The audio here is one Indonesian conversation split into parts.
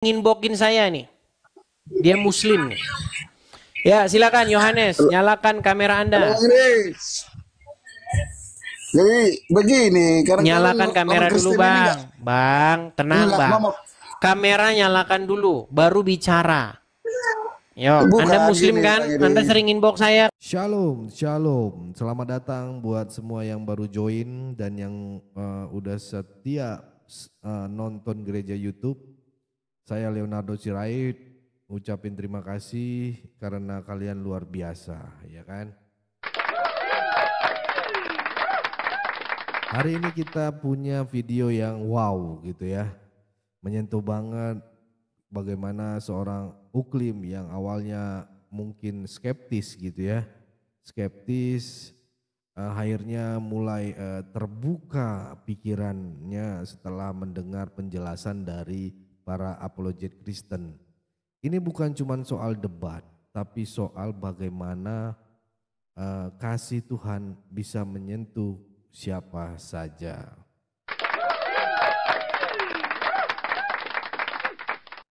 nginbokin saya nih. Dia muslim nih. Ya, silakan Yohanes, nyalakan kamera Anda. Jadi begini, nyalakan kamera dulu, Bang. Bang, tenang, Bang. Kamera nyalakan dulu, baru bicara. Yo, Anda muslim kan? Anda sering inbox saya. Shalom, shalom. Selamat datang buat semua yang baru join dan yang udah setia nonton gereja YouTube. Saya Leonardo Sirait, ucapin terima kasih karena kalian luar biasa, ya kan? Hari ini kita punya video yang wow gitu ya. Menyentuh banget bagaimana seorang Uklim yang awalnya mungkin skeptis gitu ya. Skeptis akhirnya mulai terbuka pikirannya setelah mendengar penjelasan dari para apologet Kristen. Ini bukan cuma soal debat, tapi soal bagaimana kasih Tuhan bisa menyentuh siapa saja.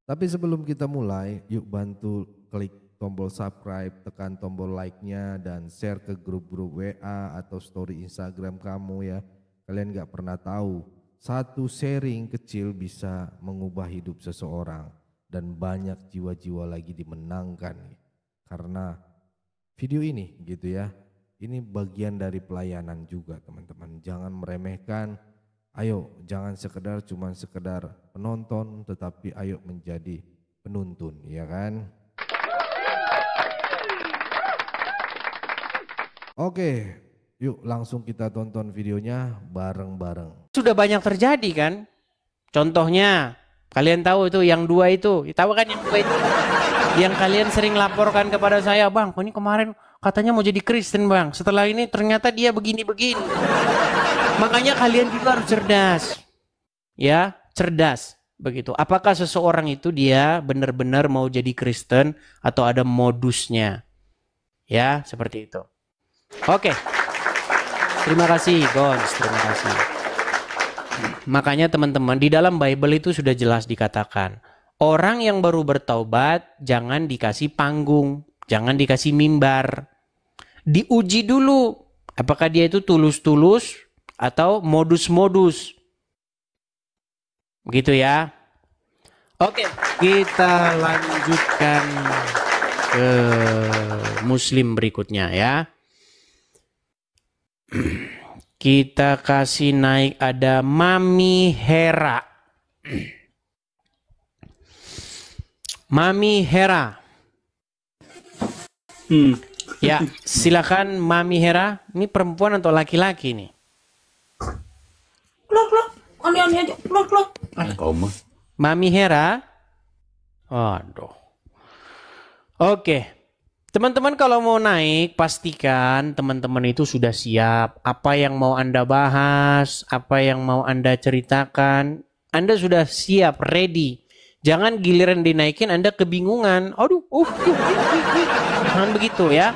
Tapi sebelum kita mulai, yuk bantu klik tombol subscribe, tekan tombol like-nya dan share ke grup-grup WA atau story Instagram kamu ya. Kalian gak pernah tahu, satu sharing kecil bisa mengubah hidup seseorang dan banyak jiwa-jiwa lagi dimenangkan karena video ini gitu ya. Ini bagian dari pelayanan juga teman-teman. Jangan meremehkan. Ayo jangan cuma sekedar penonton, tetapi ayo menjadi penuntun, ya kan? Oke, yuk langsung kita tonton videonya bareng-bareng. Sudah banyak terjadi kan? Contohnya, kalian tahu itu yang dua itu, tahu kan yang dua itu? Yang kalian sering laporkan kepada saya, Bang, ini kemarin katanya mau jadi Kristen, Bang. Setelah ini ternyata dia begini-begini. Makanya kalian juga harus cerdas. Ya, cerdas begitu. Apakah seseorang itu dia benar-benar mau jadi Kristen atau ada modusnya? Ya, seperti itu. Oke. Terima kasih, Gons. Terima kasih. Makanya teman-teman, di dalam Bible itu sudah jelas dikatakan, orang yang baru bertaubat jangan dikasih panggung, jangan dikasih mimbar. Diuji dulu apakah dia itu tulus-tulus atau modus-modus. Begitu ya. Oke, kita lanjutkan ke muslim berikutnya ya. Kita kasih naik ada Mami Hera. Mami Hera. Ya, silakan Mami Hera. Ini perempuan atau laki-laki nih? Aneh-aneh aja, Mami Hera. Waduh. Oke. Teman-teman kalau mau naik, pastikan teman-teman itu sudah siap. Apa yang mau Anda bahas, apa yang mau Anda ceritakan, Anda sudah siap, ready. Jangan giliran dinaikin Anda kebingungan. Aduh, jangan begitu ya.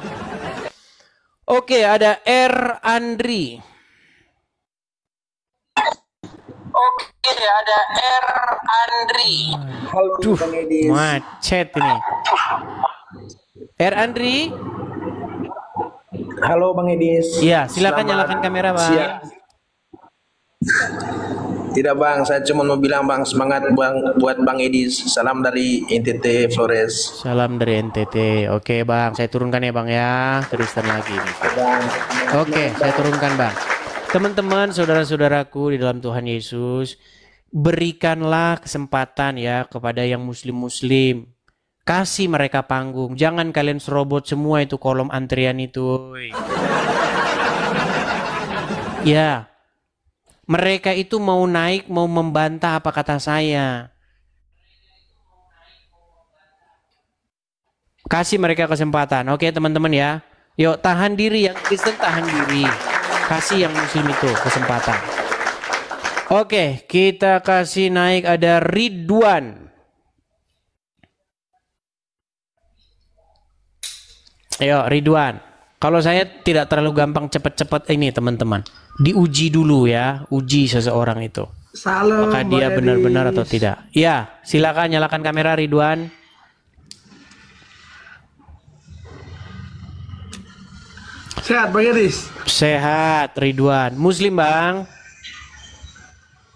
Oke, ada R. Andri. Oke, ada R. Andri. Halo, Bang Edis. Macet ini. R. Andri. Halo Bang Edis. Iya, silakan nyalakan kamera, Bang. Siap. Tidak Bang, saya cuma mau bilang Bang, semangat Bang buat Bang Edis. Salam dari NTT Flores. Salam dari NTT. Oke Bang, saya turunkan ya Bang ya. Kristen lagi nih. Oke, saya turunkan Bang. Teman-teman, saudara-saudaraku di dalam Tuhan Yesus, berikanlah kesempatan ya kepada yang muslim-muslim. Kasih mereka panggung. Jangan kalian serobot semua itu kolom antrian itu. Ya. Mereka itu mau naik, mau membantah apa kata saya. Kasih mereka kesempatan. Oke teman-teman ya. Yuk tahan diri, yang Kristen tahan diri. Kasih yang muslim itu kesempatan. Oke, kita kasih naik ada Ridwan. Ayo Ridwan. Kalau saya tidak terlalu gampang cepat-cepat ini teman-teman. Diuji dulu ya, uji seseorang itu. Salam. Apakah dia Bang benar-benar Edis. atau tidak? Ya, silakan nyalakan kamera Ridwan. Sehat Bang Edis? Sehat Ridwan. Muslim Bang?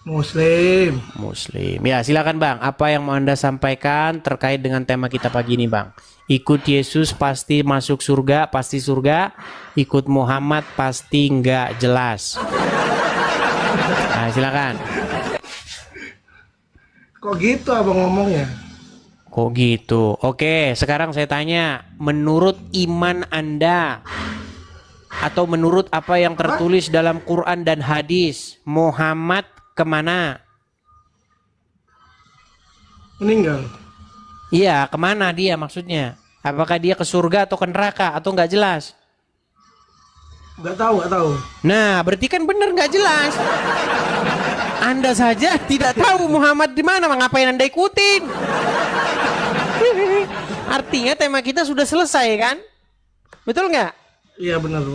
Muslim. Muslim. Ya, silakan Bang. Apa yang mau Anda sampaikan terkait dengan tema kita pagi ini Bang? Ikut Yesus pasti masuk surga, pasti surga. Ikut Muhammad pasti nggak jelas. Nah, silakan. Kok gitu abang ngomongnya? Kok gitu? Oke, sekarang saya tanya, menurut iman Anda atau menurut apa yang tertulis dalam Quran dan hadis, Muhammad kemana? Meninggal. Iya, kemana dia maksudnya? Apakah dia ke surga atau ke neraka atau nggak jelas? Gak tahu, gak tahu. Nah, berarti kan bener nggak jelas. Anda saja tidak tahu Muhammad di mana, ngapain Anda ikutin? Artinya tema kita sudah selesai kan? Betul nggak? Iya benar.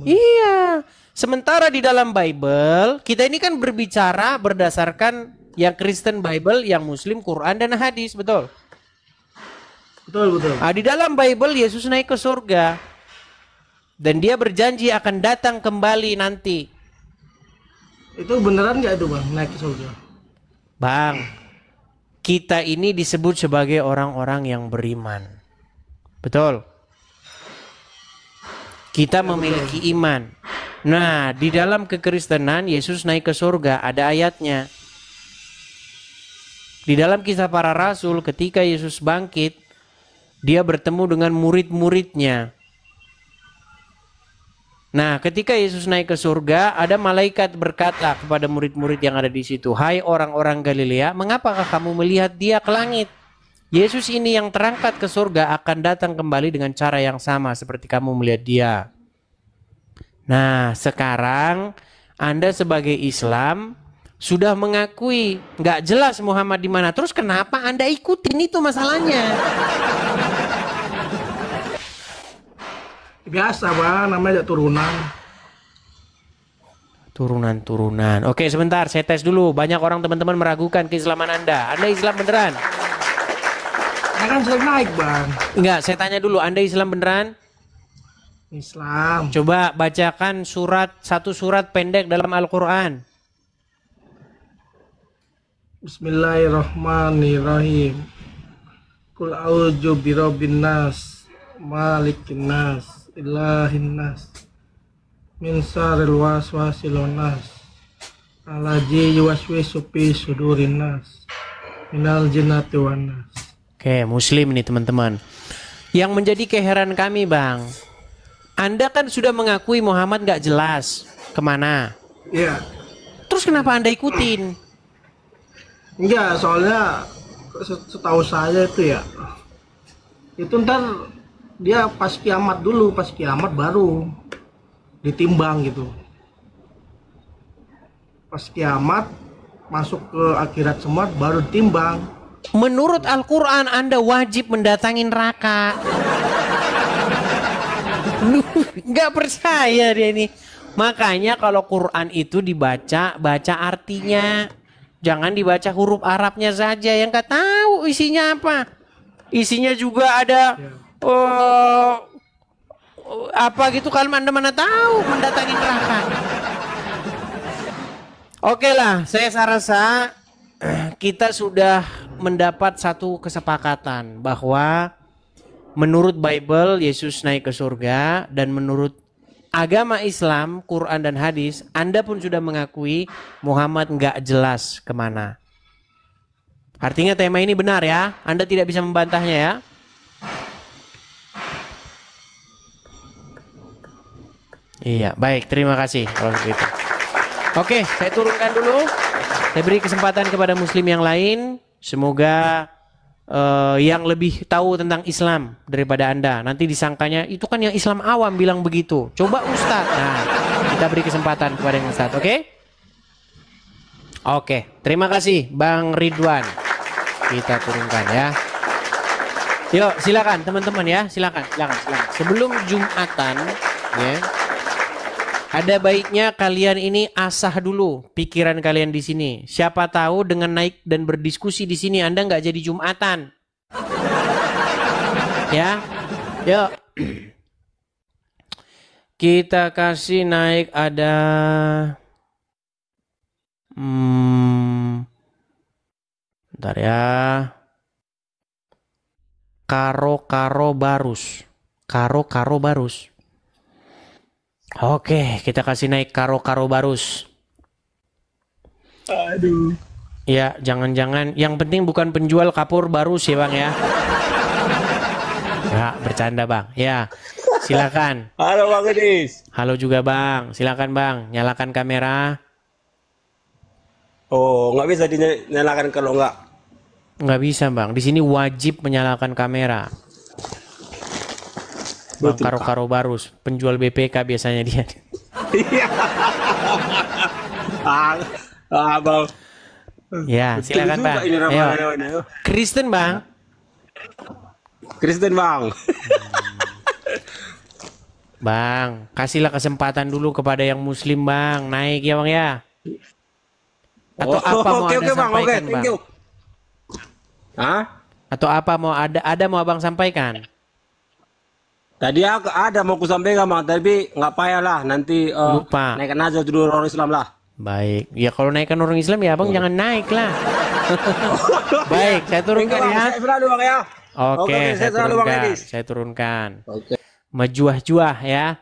Iya. Sementara di dalam Bible, kita ini kan berbicara berdasarkan yang Kristen Bible, yang Muslim Quran dan hadis, betul? Betul. Nah, di dalam Bible Yesus naik ke surga. Dan dia berjanji akan datang kembali nanti. Itu beneran nggak itu bang naik ke surga? Bang, kita ini disebut sebagai orang-orang yang beriman. Betul? Kita memiliki iman. Nah, di dalam kekristenan Yesus naik ke surga, ada ayatnya. Di dalam Kisah Para Rasul ketika Yesus bangkit, dia bertemu dengan murid-muridnya. Nah, ketika Yesus naik ke surga, ada malaikat berkata kepada murid-murid yang ada di situ, "Hai orang-orang Galilea, mengapakah kamu melihat dia ke langit? Yesus ini yang terangkat ke surga akan datang kembali dengan cara yang sama seperti kamu melihat dia." Nah, sekarang Anda sebagai Islam sudah mengakui nggak jelas Muhammad di mana. Terus kenapa Anda ikutin itu masalahnya? Biasa bang, namanya turunan. Turunan. Oke, sebentar, saya tes dulu. Banyak orang teman-teman meragukan keislaman Anda. Anda Islam beneran? Saya kan sering naik bang. Enggak, saya tanya dulu. Anda Islam beneran? Islam. Coba bacakan satu surat pendek dalam Al-Quran. Bismillahirrahmanirrahim. Qul a'udzu birabbin nas, malikin nas, ilahin nas, min syarril waswasil nas, allazi yuwaswisu fi sudurin nas, minal jinnati wan nas. Oke, Muslim ini teman-teman. Yang menjadi keheranan kami Bang, Anda kan sudah mengakui Muhammad nggak jelas kemana. Iya. Terus kenapa Anda ikutin? Enggak, soalnya setahu saya itu ya, itu ntar dia pas kiamat dulu, pas kiamat baru ditimbang gitu. Pas kiamat masuk ke akhirat semua baru ditimbang. Menurut Al-Quran Anda wajib mendatangi neraka. Nggak percaya dia ini. Makanya kalau Quran itu dibaca, baca artinya. Jangan dibaca huruf Arabnya saja yang nggak tahu isinya apa. Isinya juga ada apa gitu, kalau Anda mana tahu mendatangi neraka. Oke lah, saya rasa kita sudah mendapat satu kesepakatan bahwa menurut Bible Yesus naik ke surga, dan menurut agama Islam, Quran dan hadis, Anda pun sudah mengakui Muhammad nggak jelas kemana. Artinya tema ini benar ya, Anda tidak bisa membantahnya ya. Iya, baik, terima kasih kalau begitu. Oke, saya turunkan dulu. Saya beri kesempatan kepada Muslim yang lain. Semoga yang lebih tahu tentang Islam daripada Anda. Nanti disangkanya itu kan yang Islam awam bilang begitu. Coba Ustadz. Nah, kita beri kesempatan kepada yang Ustadz, oke? Oke, terima kasih Bang Ridwan. Kita turunkan ya. Yuk, silakan teman-teman ya, silakan. Sebelum Jumatan, ya, Ada baiknya kalian ini asah dulu pikiran kalian di sini. Siapa tahu dengan naik dan berdiskusi di sini Anda nggak jadi Jumatan. Ya, yuk. Kita kasih naik ada bentar ya. Karo Barus. Karo Barus. Oke, kita kasih naik Karo Barus. Aduh. Ya, jangan-jangan. Yang penting bukan penjual kapur Barus ya Bang ya. Ya, bercanda Bang. Ya, silakan. Halo Bang Edis. Halo juga Bang. Silakan Bang, nyalakan kamera. Oh, nggak bisa dinyalakan kalau nggak. Nggak bisa Bang. Di sini wajib menyalakan kamera. Bang Karo Barus, penjual BPK biasanya dia. Iya. Bang. Ya, silakan Bang. Ayo. Kristen Bang. Kristen Bang. Bang, kasihlah kesempatan dulu kepada yang Muslim Bang, naik ya Bang ya. Atau apa mau oke, Anda Bang. sampaikan Oke, Bang? thank you. Hah? Atau apa mau ada mau Abang sampaikan? Tadi aku ada mau ku sampaikan Bang, tapi nggak payah lah. Nanti Lupa. naikkan aja dulu orang Islam lah. Baik, ya kalau naikkan orang Islam ya Abang jangan naik lah. Baik, saya turunkan Bang, ya. saya selalu Bang ya. Oke, saya selalu Bang turunkan. Edis. Saya turunkan. Oke. Mejuah-juah ya.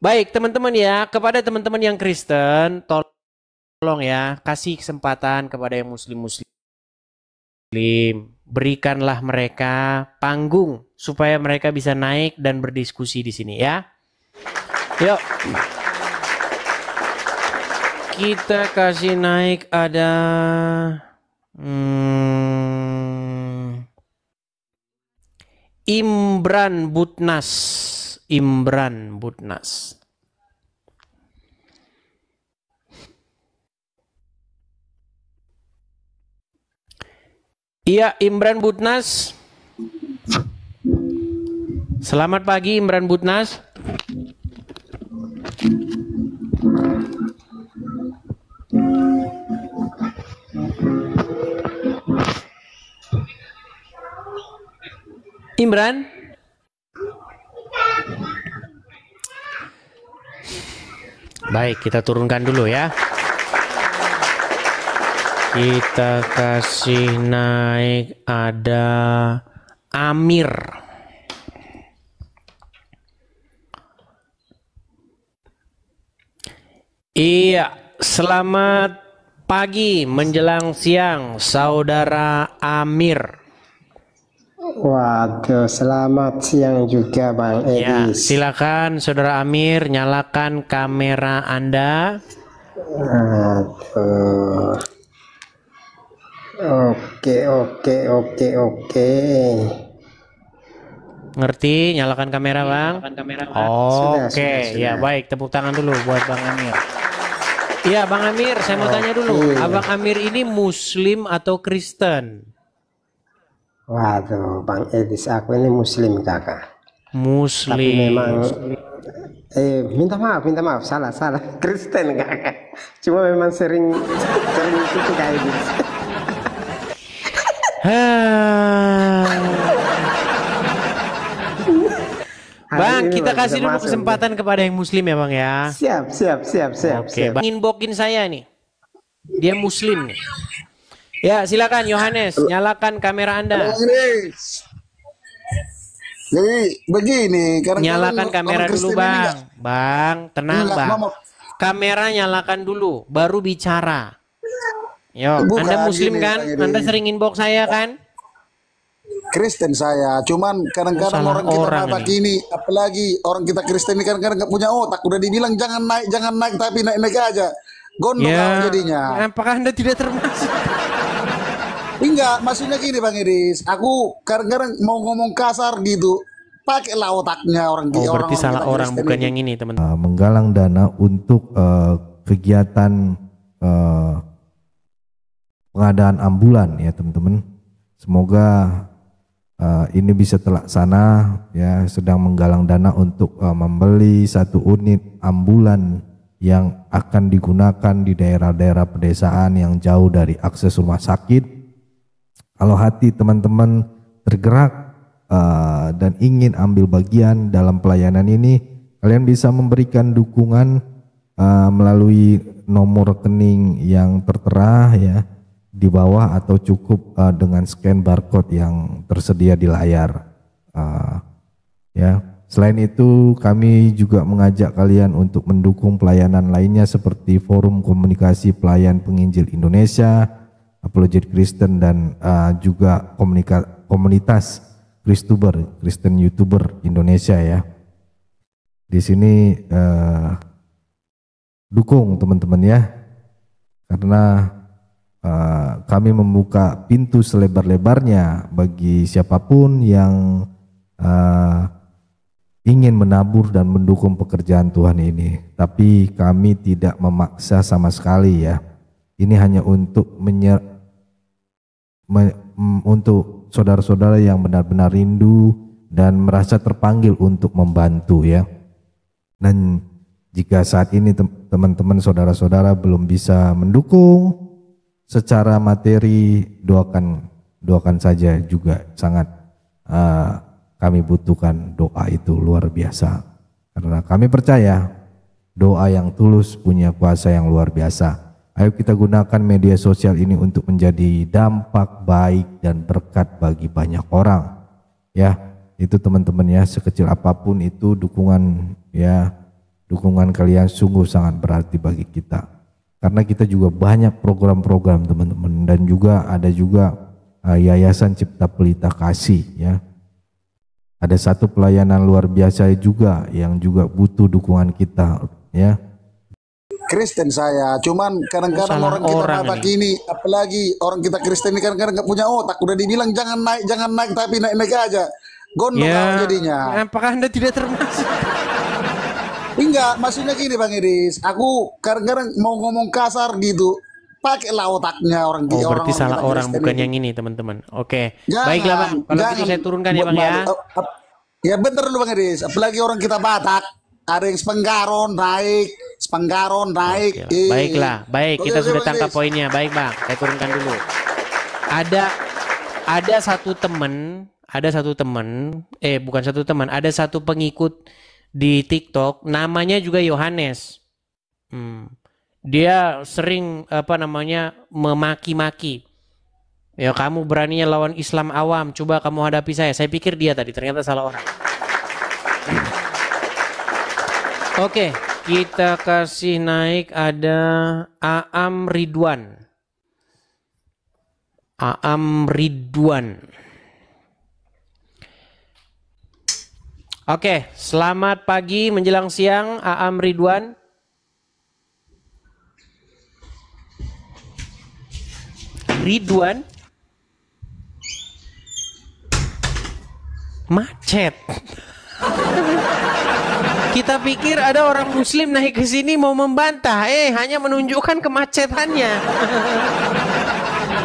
Baik teman-teman ya, kepada teman-teman yang Kristen, tolong ya kasih kesempatan kepada yang Muslim. Berikanlah mereka panggung supaya mereka bisa naik dan berdiskusi di sini ya. Yuk. Kita kasih naik ada Imran Butnas. Iya, Imran Butnas. Selamat pagi Imran Butnas. Imran? Baik, kita turunkan dulu ya. Kita kasih naik ada Amir. Iya, selamat pagi menjelang siang Saudara Amir. Waduh, selamat siang juga Bang Ya, Edis. silakan Saudara Amir nyalakan kamera Anda. Aduh. Oke. Ngerti? Nyalakan kamera Bang. Sudah. Ya baik, tepuk tangan dulu buat Bang Amir. Iya Bang Amir, saya mau tanya dulu, Abang Amir ini Muslim atau Kristen? Waduh, Bang Edis, aku ini Muslim kakak. Muslim. Tapi memang minta maaf, salah, Kristen kakak. Cuma memang sering itu kayak gitu. Bang, kita kasih dulu kesempatan kepada yang Muslim ya Bang ya. Siap. Oke, Bang inboxin saya nih. Dia Muslim nih. Ya, silakan Yohanes, nyalakan kamera Anda. Jadi begini, karena Nyalakan kamera dulu Bang. Bang, tenang Bang. Kamera nyalakan dulu, baru bicara. Yo, Bukan, Anda Muslim gini, kan? Bang Edi. Anda sering inbox saya kan? Kristen saya, cuman kadang-kadang Salah orang kita orang Batak ini, apalagi orang kita Kristen ini kadang-kadang nggak punya otak. Udah dibilang jangan naik, tapi naik aja. Gondok jadinya. Apakah Anda tidak termasuk? Enggak, maksudnya gini Bang Edis. Aku kadang-kadang mau ngomong kasar gitu. Pakailah otaknya orang Oh, berarti salah kita orang, Kristen bukan ini. yang ini teman-teman. Menggalang dana untuk kegiatan pengadaan ambulan ya teman-teman. Semoga ini bisa terlaksana, ya, sedang menggalang dana untuk membeli 1 unit ambulan yang akan digunakan di daerah-daerah pedesaan yang jauh dari akses rumah sakit. Kalau hati teman-teman tergerak dan ingin ambil bagian dalam pelayanan ini, kalian bisa memberikan dukungan melalui nomor rekening yang tertera ya di bawah, atau cukup dengan scan barcode yang tersedia di layar. Ya, selain itu kami juga mengajak kalian untuk mendukung pelayanan lainnya seperti Forum Komunikasi Pelayan Penginjil Indonesia, Apologet Kristen, dan juga komunitas Kristen YouTuber Indonesia ya. Di sini dukung teman-teman ya, karena kami membuka pintu selebar-lebarnya bagi siapapun yang ingin menabur dan mendukung pekerjaan Tuhan ini. Tapi kami tidak memaksa sama sekali ya. Ini hanya untuk untuk saudara-saudara yang benar-benar rindu dan merasa terpanggil untuk membantu ya. Dan jika saat ini teman-teman saudara-saudara belum bisa mendukung secara materi, doakan saja juga. Sangat kami butuhkan doa itu luar biasa, karena kami percaya doa yang tulus punya kuasa yang luar biasa. Ayo kita gunakan media sosial ini untuk menjadi dampak baik dan berkat bagi banyak orang ya. Itu teman-teman ya, sekecil apapun itu dukungan ya, dukungan kalian sungguh sangat berarti bagi kita. Karena kita juga banyak program-program teman-teman, dan juga ada Yayasan Cipta Pelita Kasih ya. Ada satu pelayanan luar biasa juga yang juga butuh dukungan kita ya. Kristen saya, cuman kadang-kadang orang kita batak ini, apalagi orang kita Kristen ini kadang-kadang nggak punya otak. Udah dibilang jangan naik, tapi naik aja. Gondok ya, jadinya. Apakah Anda tidak termasuk? Enggak, maksudnya gini Bang Iris, aku kadang-kadang mau ngomong kasar gitu, pakailah otaknya orang. Oh, berarti salah orang, bukan yang ini teman-teman. Oke, baiklah Bang, kalau gitu saya turunkan ya Bang ya. Ya bentar dulu Bang Iris, apalagi orang kita Batak, ada yang sepenggaron naik. Baiklah, baik, kita sudah tangkap poinnya. Baik Bang, saya turunkan dulu. Ada satu teman, ada satu pengikut di TikTok, namanya juga Yohanes. Dia sering memaki-maki. Ya, kamu beraninya lawan Islam awam, coba kamu hadapi saya. Saya pikir dia tadi, ternyata salah orang. Oke, kita kasih naik, ada Aam Ridwan. Oke, selamat pagi menjelang siang Aam Ridwan. Macet. Kita pikir ada orang muslim naik ke sini mau membantah, hanya menunjukkan kemacetannya.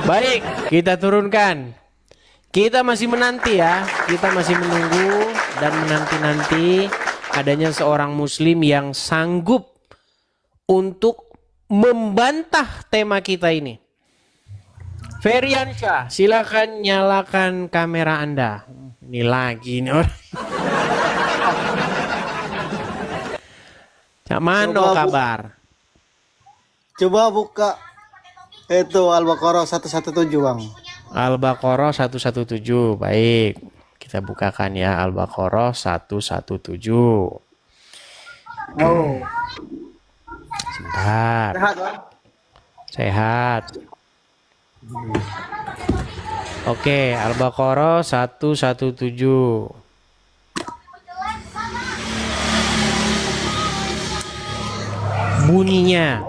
Baik, kita turunkan. Kita masih menanti ya, kita masih menunggu dan menanti-nanti adanya seorang muslim yang sanggup untuk membantah tema kita ini. Feriansyah, silakan nyalakan kamera Anda. Ini lagi nih. Cak Mano kabar? Coba buka itu Al-Baqarah 117 Bang. Al-Baqarah 117, baik. Kita bukakan ya Al-Baqarah 117. Oh. Sebentar. Sehat Bang? Sehat. Oke, Al-Baqarah 117. Bunyinya.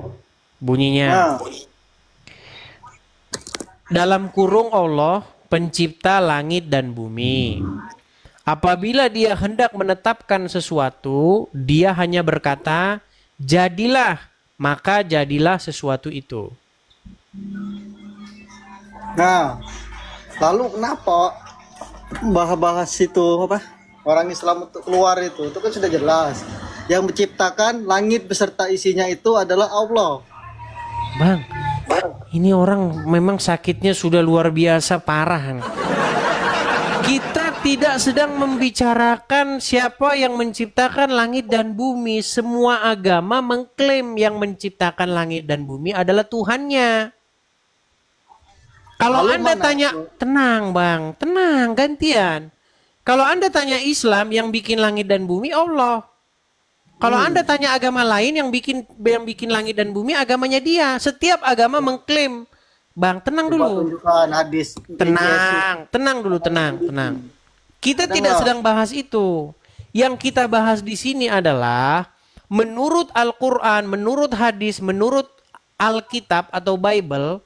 Dalam kurung Allah, pencipta langit dan bumi. Apabila dia hendak menetapkan sesuatu, dia hanya berkata, jadilah, maka jadilah sesuatu itu. Nah, lalu kenapa bahas itu apa? Orang Islam untuk keluar itu kan sudah jelas. Yang menciptakan langit beserta isinya itu adalah Allah. Bang, ini orang memang sakitnya sudah luar biasa parah. Kita tidak sedang membicarakan siapa yang menciptakan langit dan bumi. Semua agama mengklaim yang menciptakan langit dan bumi adalah Tuhannya. Kalau Anda tanya, tenang Bang, tenang, gantian. Kalau Anda tanya Islam, yang bikin langit dan bumi Allah. Kalau Anda tanya agama lain, yang bikin langit dan bumi agamanya dia. Setiap agama mengklaim. Bang, tenang dulu. Hadis. Tenang dulu. Kita tidak sedang bahas itu. Yang kita bahas di sini adalah menurut Al-Quran, menurut hadis, menurut Alkitab atau Bible,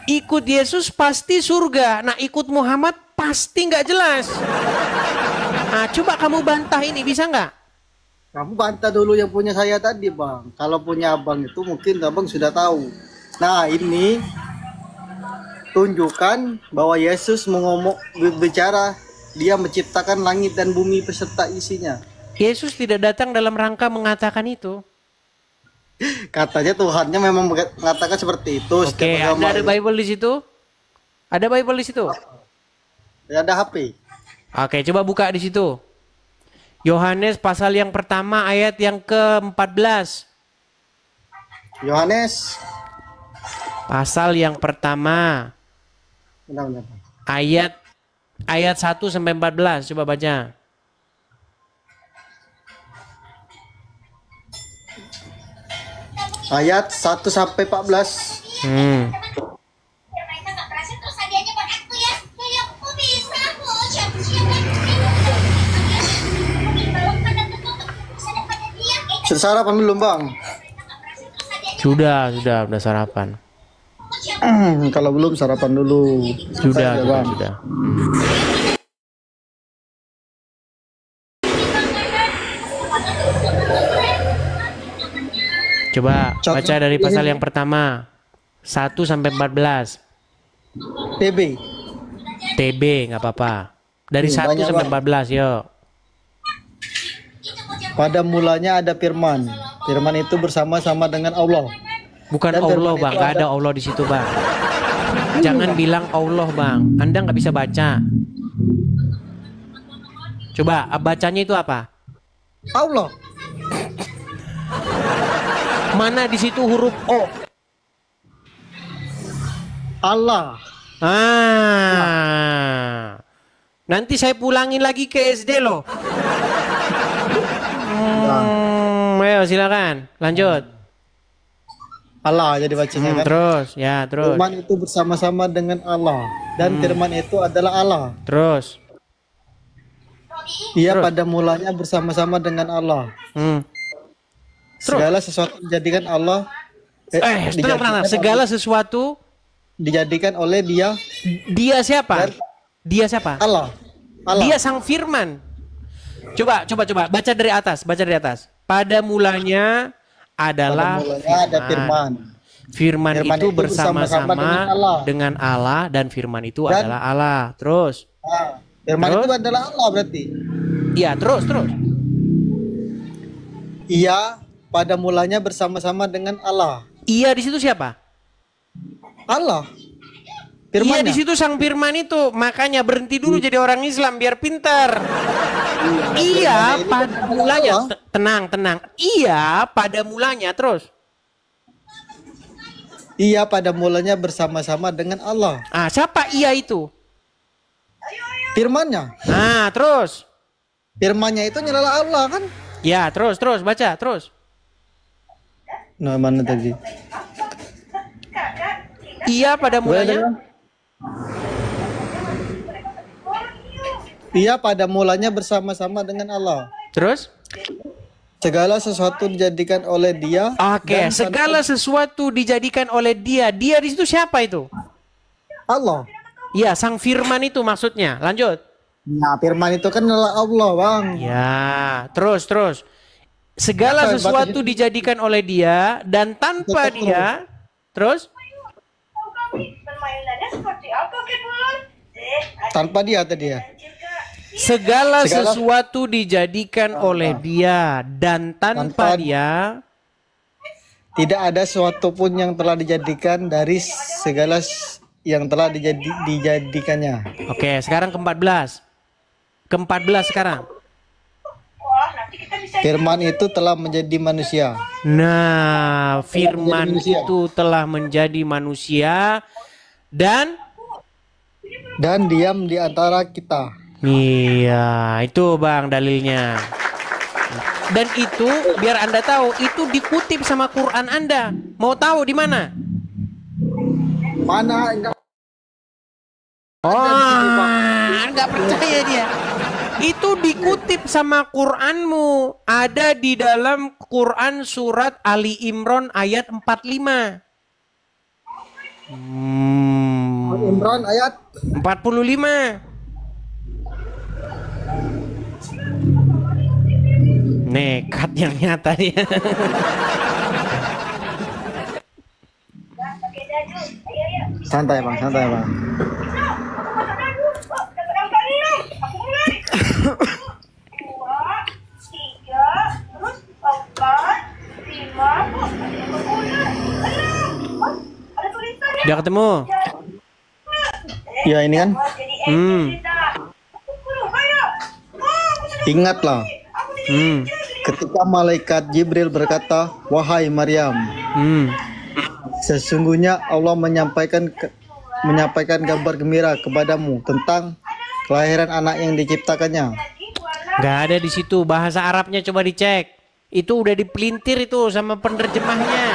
ikut Yesus pasti surga. Nah, ikut Muhammad pasti nggak jelas. Nah, coba kamu bantah ini, bisa nggak? Kamu bantah dulu yang punya saya tadi, Bang. Kalau punya abang itu mungkin abang sudah tahu. Nah, ini tunjukkan bahwa Yesus berbicara dia menciptakan langit dan bumi beserta isinya. Yesus tidak datang dalam rangka mengatakan itu. Katanya Tuhannya memang mengatakan seperti itu. Oke, ada Bible di situ? Ada Bible di situ? Ada HP. Oke, coba buka di situ. Yohanes pasal yang pertama ayat yang ke-14. Yohanes pasal yang pertama. Benar. Ayat 1 sampai 14, coba baca. Ayat 1 sampai 14. Sudah sarapan belum, Bang? Sudah sarapan. Kalau belum sarapan dulu. Sudah. Coba baca dari pasal yang pertama 1 sampai 14. TB nggak apa-apa. Dari 1 sampai 14, yuk. Pada mulanya ada firman. Firman itu bersama-sama dengan Allah. Bukan dan Allah, Bang. Nggak ada Allah di situ, Bang. Jangan bilang Allah, Bang. Anda nggak bisa baca. Coba bacanya itu apa? Allah. Mana di situ huruf O? Allah. Nanti saya pulangin lagi ke SD loh. Ayo silakan, lanjut. Allah jadi bacanya kan. Terus. Firman itu bersama-sama dengan Allah dan firman itu adalah Allah. Terus. Ia pada mulanya bersama-sama dengan Allah. Segala sesuatu dijadikan Allah. Tenang. Segala sesuatu dijadikan oleh Dia. Dia siapa? Dia siapa? Allah. Dia sang firman. Coba baca dari atas. Pada mulanya adalah ada firman. Firman itu bersama-sama dengan Allah dan firman itu adalah Allah. Terus. Firman itu adalah Allah berarti. Iya, terus. Ia pada mulanya bersama-sama dengan Allah. Iya di situ siapa? Allah. Iya di situ sang firman itu. Makanya berhenti dulu jadi orang Islam biar pintar. Iya pada mulanya. Tenang. Iya pada mulanya terus. Ia pada mulanya bersama-sama dengan Allah. Siapa ia itu? Firmannya. Terus. Firmannya itu adalah Allah kan? Ya, terus baca, terus. Nah, mana tadi? Ia pada mulanya. Ia pada mulanya bersama-sama dengan Allah. Terus? Segala sesuatu dijadikan oleh Dia. Oke, segala sesuatu dijadikan oleh Dia. Dia di situ siapa itu? Allah. Iya, sang firman itu maksudnya. Lanjut. Nah, firman itu kan adalah Allah, Bang. Ya, terus. Segala sesuatu dijadikan oleh Dia dan tanpa Dia. Terus? Tanpa dia tadi ya. Segala sesuatu dijadikan oleh dia dan tanpa dia tidak ada sesuatu pun yang telah dijadikan dari segala yang telah dijadikannya. Oke, sekarang ke-14. Ke-14 sekarang. Firman itu telah menjadi manusia. Nah, firman itu telah menjadi manusia dan diam di antara kita. Iya, itu Bang dalilnya. Dan itu biar Anda tahu, itu dikutip sama Quran Anda. Mau tahu di mana? Mana? Enggak percaya dia. Itu dikutip sama Quranmu. Ada di dalam Quran surat Ali Imran ayat 45. Imran ayat 45. Nekat yang nyata dia. Santai Bang, santai Bang. Udah ketemu? Ya ini kan. Ingatlah. Ketika malaikat Jibril berkata, "Wahai Maryam, sesungguhnya Allah menyampaikan kabar gembira kepadamu tentang kelahiran anak yang diciptakannya." Gak ada di situ bahasa Arabnya, coba dicek. Itu udah dipelintir itu sama penerjemahnya.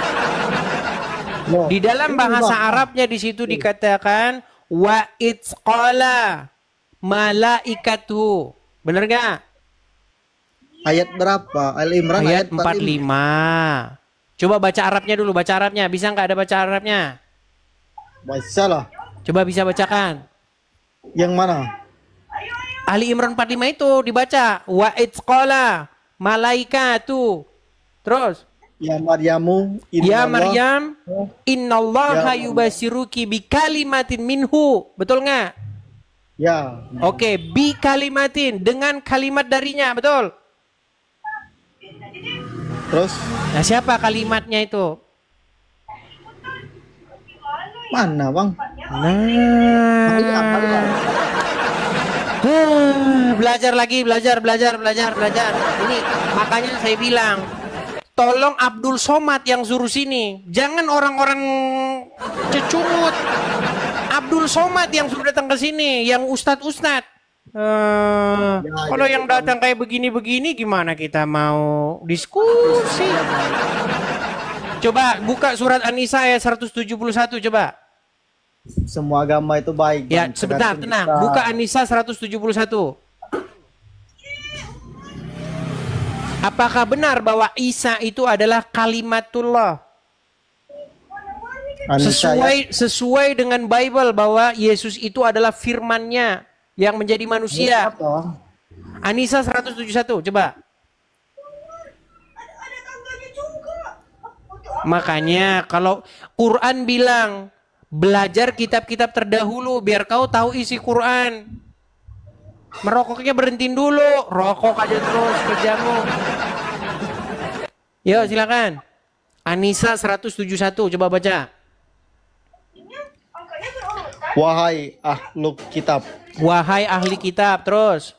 Di dalam bahasa Arabnya di situ dikatakan wa itsqala malaikatu. Bener gak? Ayat berapa? Al-Imran ayat 45. Coba baca Arabnya dulu, baca Arabnya. Bisa nggak ada baca Arabnya? Bisa lah. Coba bisa bacakan. Yang mana? Ali Imran 45 itu dibaca. Wa itsqala malaikatu. Terus. Ya Maryamu. Ya Maryam. Innallaha yubasiruki bi kalimatin minhu. Betul nggak? Ya. Oke, bi kalimatin. Dengan kalimat darinya, betul? Terus? Nah, siapa kalimatnya itu? Mana Bang? Belajar lagi, belajar. Ini makanya saya bilang, tolong Abdul Somad yang suruh sini. Jangan orang-orang cecungut. Abdul Somad yang suruh datang ke sini, yang ustadz-ustadz. Kalau yang datang kayak begini-begini gimana kita mau diskusi? Coba buka surat An-Nisa ayat 171 coba. Semua agama itu baik. Ya, sebentar, tenang. Buka An-Nisa 171. Apakah benar bahwa Isa itu adalah kalimatullah? Sesuai dengan Bible bahwa Yesus itu adalah firman-Nya yang menjadi manusia. An-Nisa 171 coba. Makanya kalau Quran bilang belajar kitab-kitab terdahulu biar kau tahu isi Quran. Merokoknya berhentiin dulu, rokok aja terus kerjamu. Yuk silakan. An-Nisa 171 coba baca. Wahai ahlu kitab. Wahai ahli kitab, terus.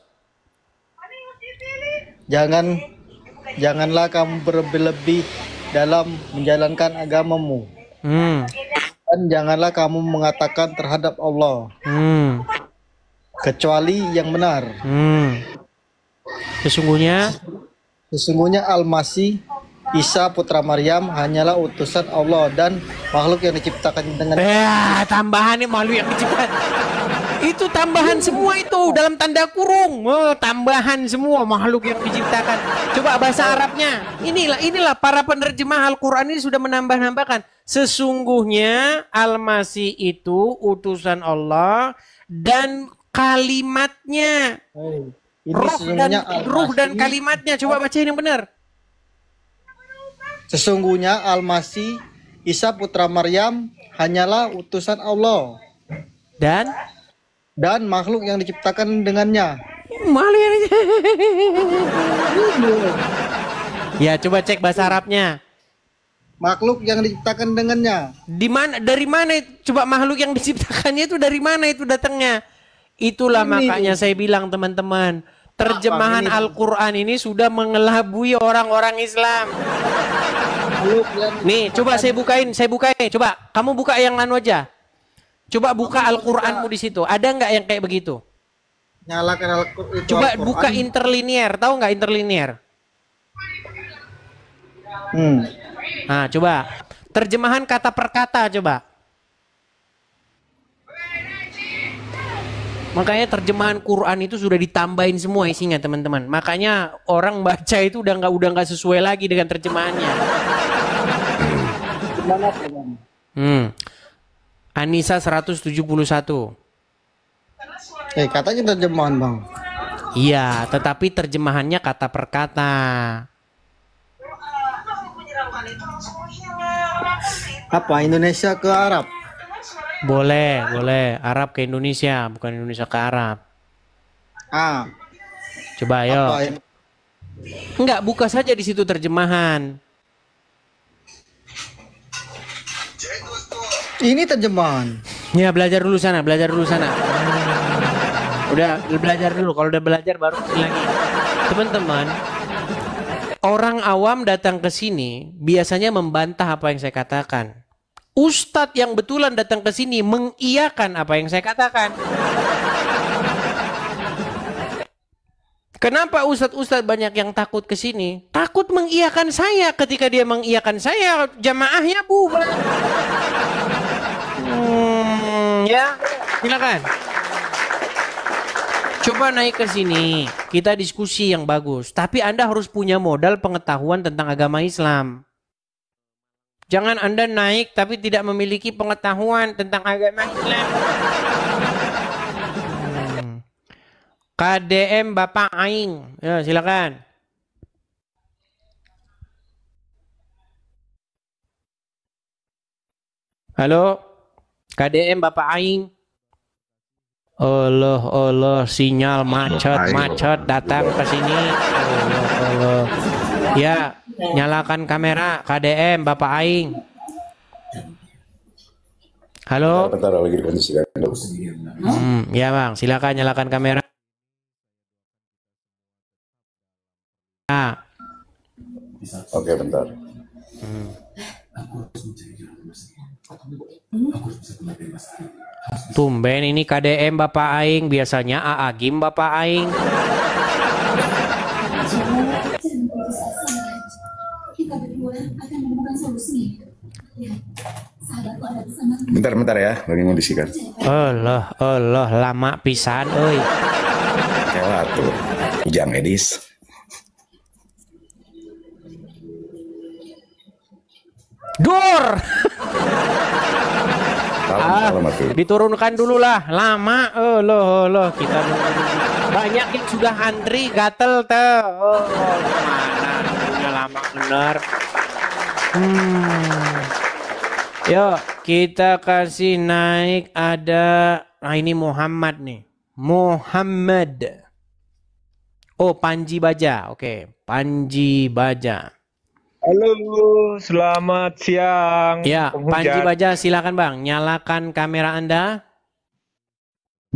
Janganlah kamu berlebih dalam menjalankan agamamu. Dan janganlah kamu mengatakan terhadap Allah kecuali yang benar. Sesungguhnya Al-Masih Isa putra Maryam hanyalah utusan Allah dan makhluk yang diciptakan dengan tambahan nih, makhluk yang diciptakan. Itu tambahan semua itu dalam tanda kurung. Tambahan semua makhluk yang diciptakan. Coba bahasa Arabnya. Inilah para penerjemah Al-Qur'an ini sudah menambah-nambahkan. Sesungguhnya Al-Masih itu utusan Allah dan kalimatnya. Ruh dan kalimatnya. Coba bacain yang benar. Sesungguhnya Al-Masih Isa putra Maryam hanyalah utusan Allah dan makhluk yang diciptakan dengannya. Malu ya. Ya, coba cek bahasa Arabnya. Makhluk yang diciptakan dengannya. Di mana, dari mana? Coba makhluk yang diciptakannya itu dari mana itu datangnya? Itulah makanya saya bilang teman-teman, terjemahan Al-Quran ini sudah mengelabui orang-orang Islam. Nih, coba saya bukain. Coba kamu buka yang anu aja. Coba buka Al-Quranmu di situ. Ada nggak yang kayak begitu? Nyalakan Al-Quran. Coba buka interlinear. Tahu nggak interlinear? Nah, coba terjemahan kata per kata coba. Makanya terjemahan Quran itu sudah ditambahin semua isinya teman-teman. Makanya orang baca itu udah nggak sesuai lagi dengan terjemahannya. Anissa 171. Katanya terjemahan bang. Iya, tetapi terjemahannya kata per kata. Apa Indonesia ke Arab? Boleh. Arab ke Indonesia, bukan Indonesia ke Arab. Coba ayo. Enggak, buka saja di situ terjemahan. Ini terjemahan. Ya, belajar dulu sana. Udah belajar dulu, kalau udah belajar baru lagi. Teman-teman, orang awam datang ke sini biasanya membantah apa yang saya katakan. Ustadz yang betulan datang ke sini mengiyakan apa yang saya katakan. Kenapa ustadz banyak yang takut ke sini? Takut mengiyakan saya. Ketika dia mengiyakan saya, jamaahnya bubar. Ya, silakan. Coba naik ke sini, kita diskusi yang bagus. Tapi Anda harus punya modal pengetahuan tentang agama Islam. Jangan Anda naik tapi tidak memiliki pengetahuan tentang agama Islam. KDM Bapak Aing, ya silakan. Halo, KDM Bapak Aing. Allah, sinyal macet datang ke sini. Allah. Ya, nyalakan kamera KDM Bapak Aing. Halo. Ya bang, silakan nyalakan kamera. Oke, bentar. Tumben ini KDM Bapak Aing, biasanya Aagim Bapak Aing. Bentar ya, lagi ngondisikan. Allah, lama pisan, oi. Kayak tuh, Ujang Edis. Dur. Diturunkan dulu lah, lama. Allah, kita banyak yang sudah antri, gatel tuh. Mana nunggunya lama bener. Yuk, kita kasih naik ada. Nah, ini Muhammad nih. Muhammad. Oh, Panji Baja. Oke, Panji Baja. Halo, selamat siang. Ya, Panji Baja, silakan Bang, nyalakan kamera Anda.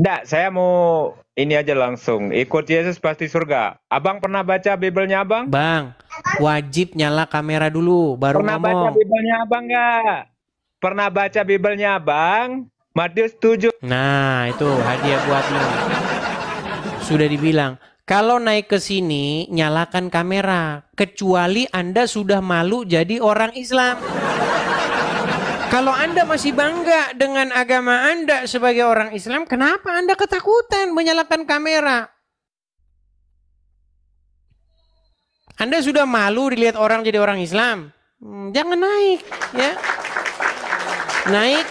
Nggak, saya mau ini aja langsung. Ikut Yesus pasti surga. Abang pernah baca Biblenya Abang? Bang, wajib nyala kamera dulu, baru pernah ngomong. Pernah baca Biblenya Abang nggak? Pernah baca Biblenya Abang? Matius 7. Nah, itu hadiah buatmu. Sudah dibilang. Kalau naik ke sini, nyalakan kamera. Kecuali Anda sudah malu jadi orang Islam. Kalau Anda masih bangga dengan agama Anda sebagai orang Islam, kenapa Anda ketakutan menyalakan kamera? Anda sudah malu dilihat orang jadi orang Islam? Jangan naik, ya. Naik,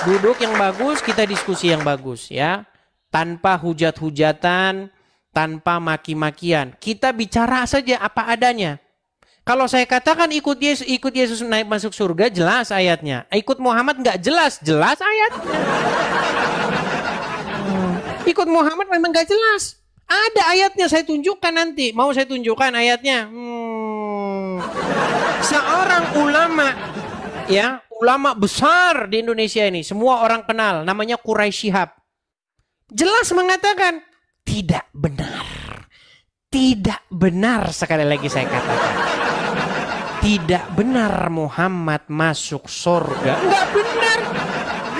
duduk yang bagus, kita diskusi yang bagus, ya. Tanpa hujat-hujatan, tanpa maki-makian. Kita bicara saja apa adanya. Kalau saya katakan ikut Yesus naik masuk surga, jelas ayatnya. Ikut Muhammad nggak jelas ayatnya. Ikut Muhammad memang gak jelas. Ada ayatnya, saya tunjukkan nanti. Mau saya tunjukkan ayatnya? Seorang ulama, ya, ulama besar di Indonesia ini, semua orang kenal, namanya Quraisy Shihab. Jelas mengatakan, tidak benar. Tidak benar, sekali lagi saya katakan. Tidak benar Muhammad masuk surga. Enggak benar.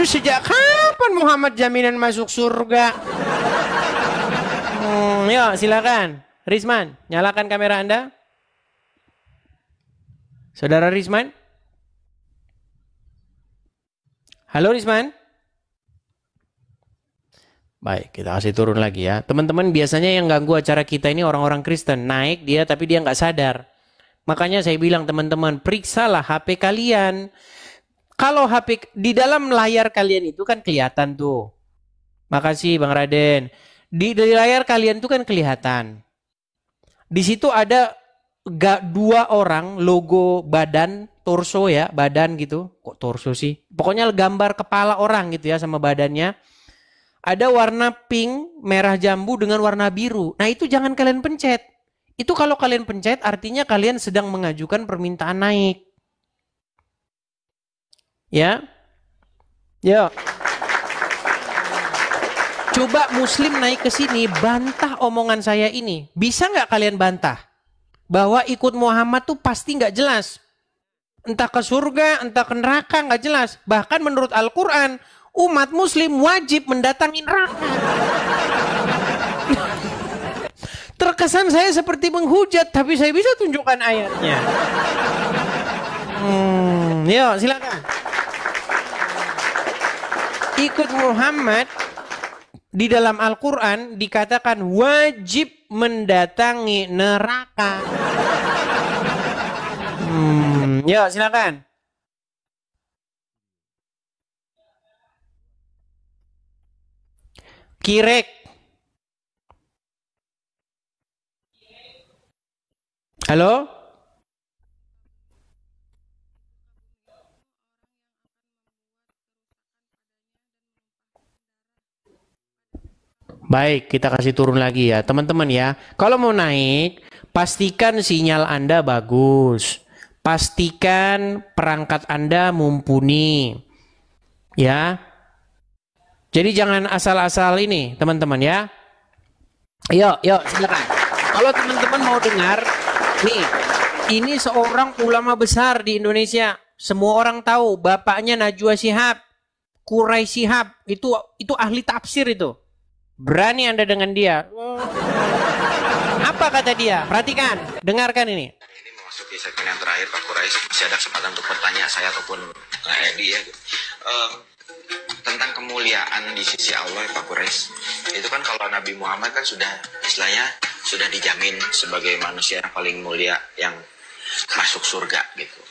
Sejak kapan Muhammad jaminan masuk surga? Yuk silakan. Rizman, nyalakan kamera Anda. Saudara Rizman. Halo Rizman. Baik, kita kasih turun lagi ya. Teman-teman, biasanya yang ganggu acara kita ini orang-orang Kristen. Naik dia tapi dia nggak sadar. Makanya saya bilang teman-teman, periksalah HP kalian. Kalau HP di dalam layar kalian itu kan kelihatan tuh. Makasih Bang Raden. Di layar kalian itu kan kelihatan. Di situ ada dua orang logo badan, torso ya, badan gitu. Kok torso sih? Pokoknya gambar kepala orang gitu ya sama badannya. Ada warna pink, merah jambu dengan warna biru. Nah itu jangan kalian pencet. Itu kalau kalian pencet artinya kalian sedang mengajukan permintaan naik. Ya. Yuk. Coba Muslim naik ke sini, bantah omongan saya ini. Bisa nggak kalian bantah? Bahwa ikut Muhammad tuh pasti nggak jelas. Entah ke surga, entah ke neraka, nggak jelas. Bahkan menurut Al-Quran, umat Muslim wajib mendatangi neraka. Terkesan saya seperti menghujat, tapi saya bisa tunjukkan ayatnya. Yuk, silakan. Ikut Muhammad di dalam Al-Quran dikatakan wajib mendatangi neraka. Yuk, silakan. Kirek. Halo? Baik, kita kasih turun lagi ya. Teman-teman ya, kalau mau naik, pastikan sinyal Anda bagus. Pastikan perangkat Anda mumpuni. Ya. Jadi jangan asal-asal ini, teman-teman ya. Yuk, silakan. Kalau teman-teman mau dengar, nih, ini seorang ulama besar di Indonesia. Semua orang tahu, bapaknya Najwa Shihab, Quraisy Shihab, itu ahli tafsir itu. Berani Anda dengan dia. Apa kata dia? Perhatikan, dengarkan ini. Ini memasuki segmen yang terakhir Pak Quraisy. Masih ada kesempatan untuk bertanya saya ataupun Edi ya. Tentang kemuliaan di sisi Allah Pak Quraisy. Itu kan kalau Nabi Muhammad kan sudah istilahnya sudah dijamin sebagai manusia yang paling mulia yang masuk surga gitu.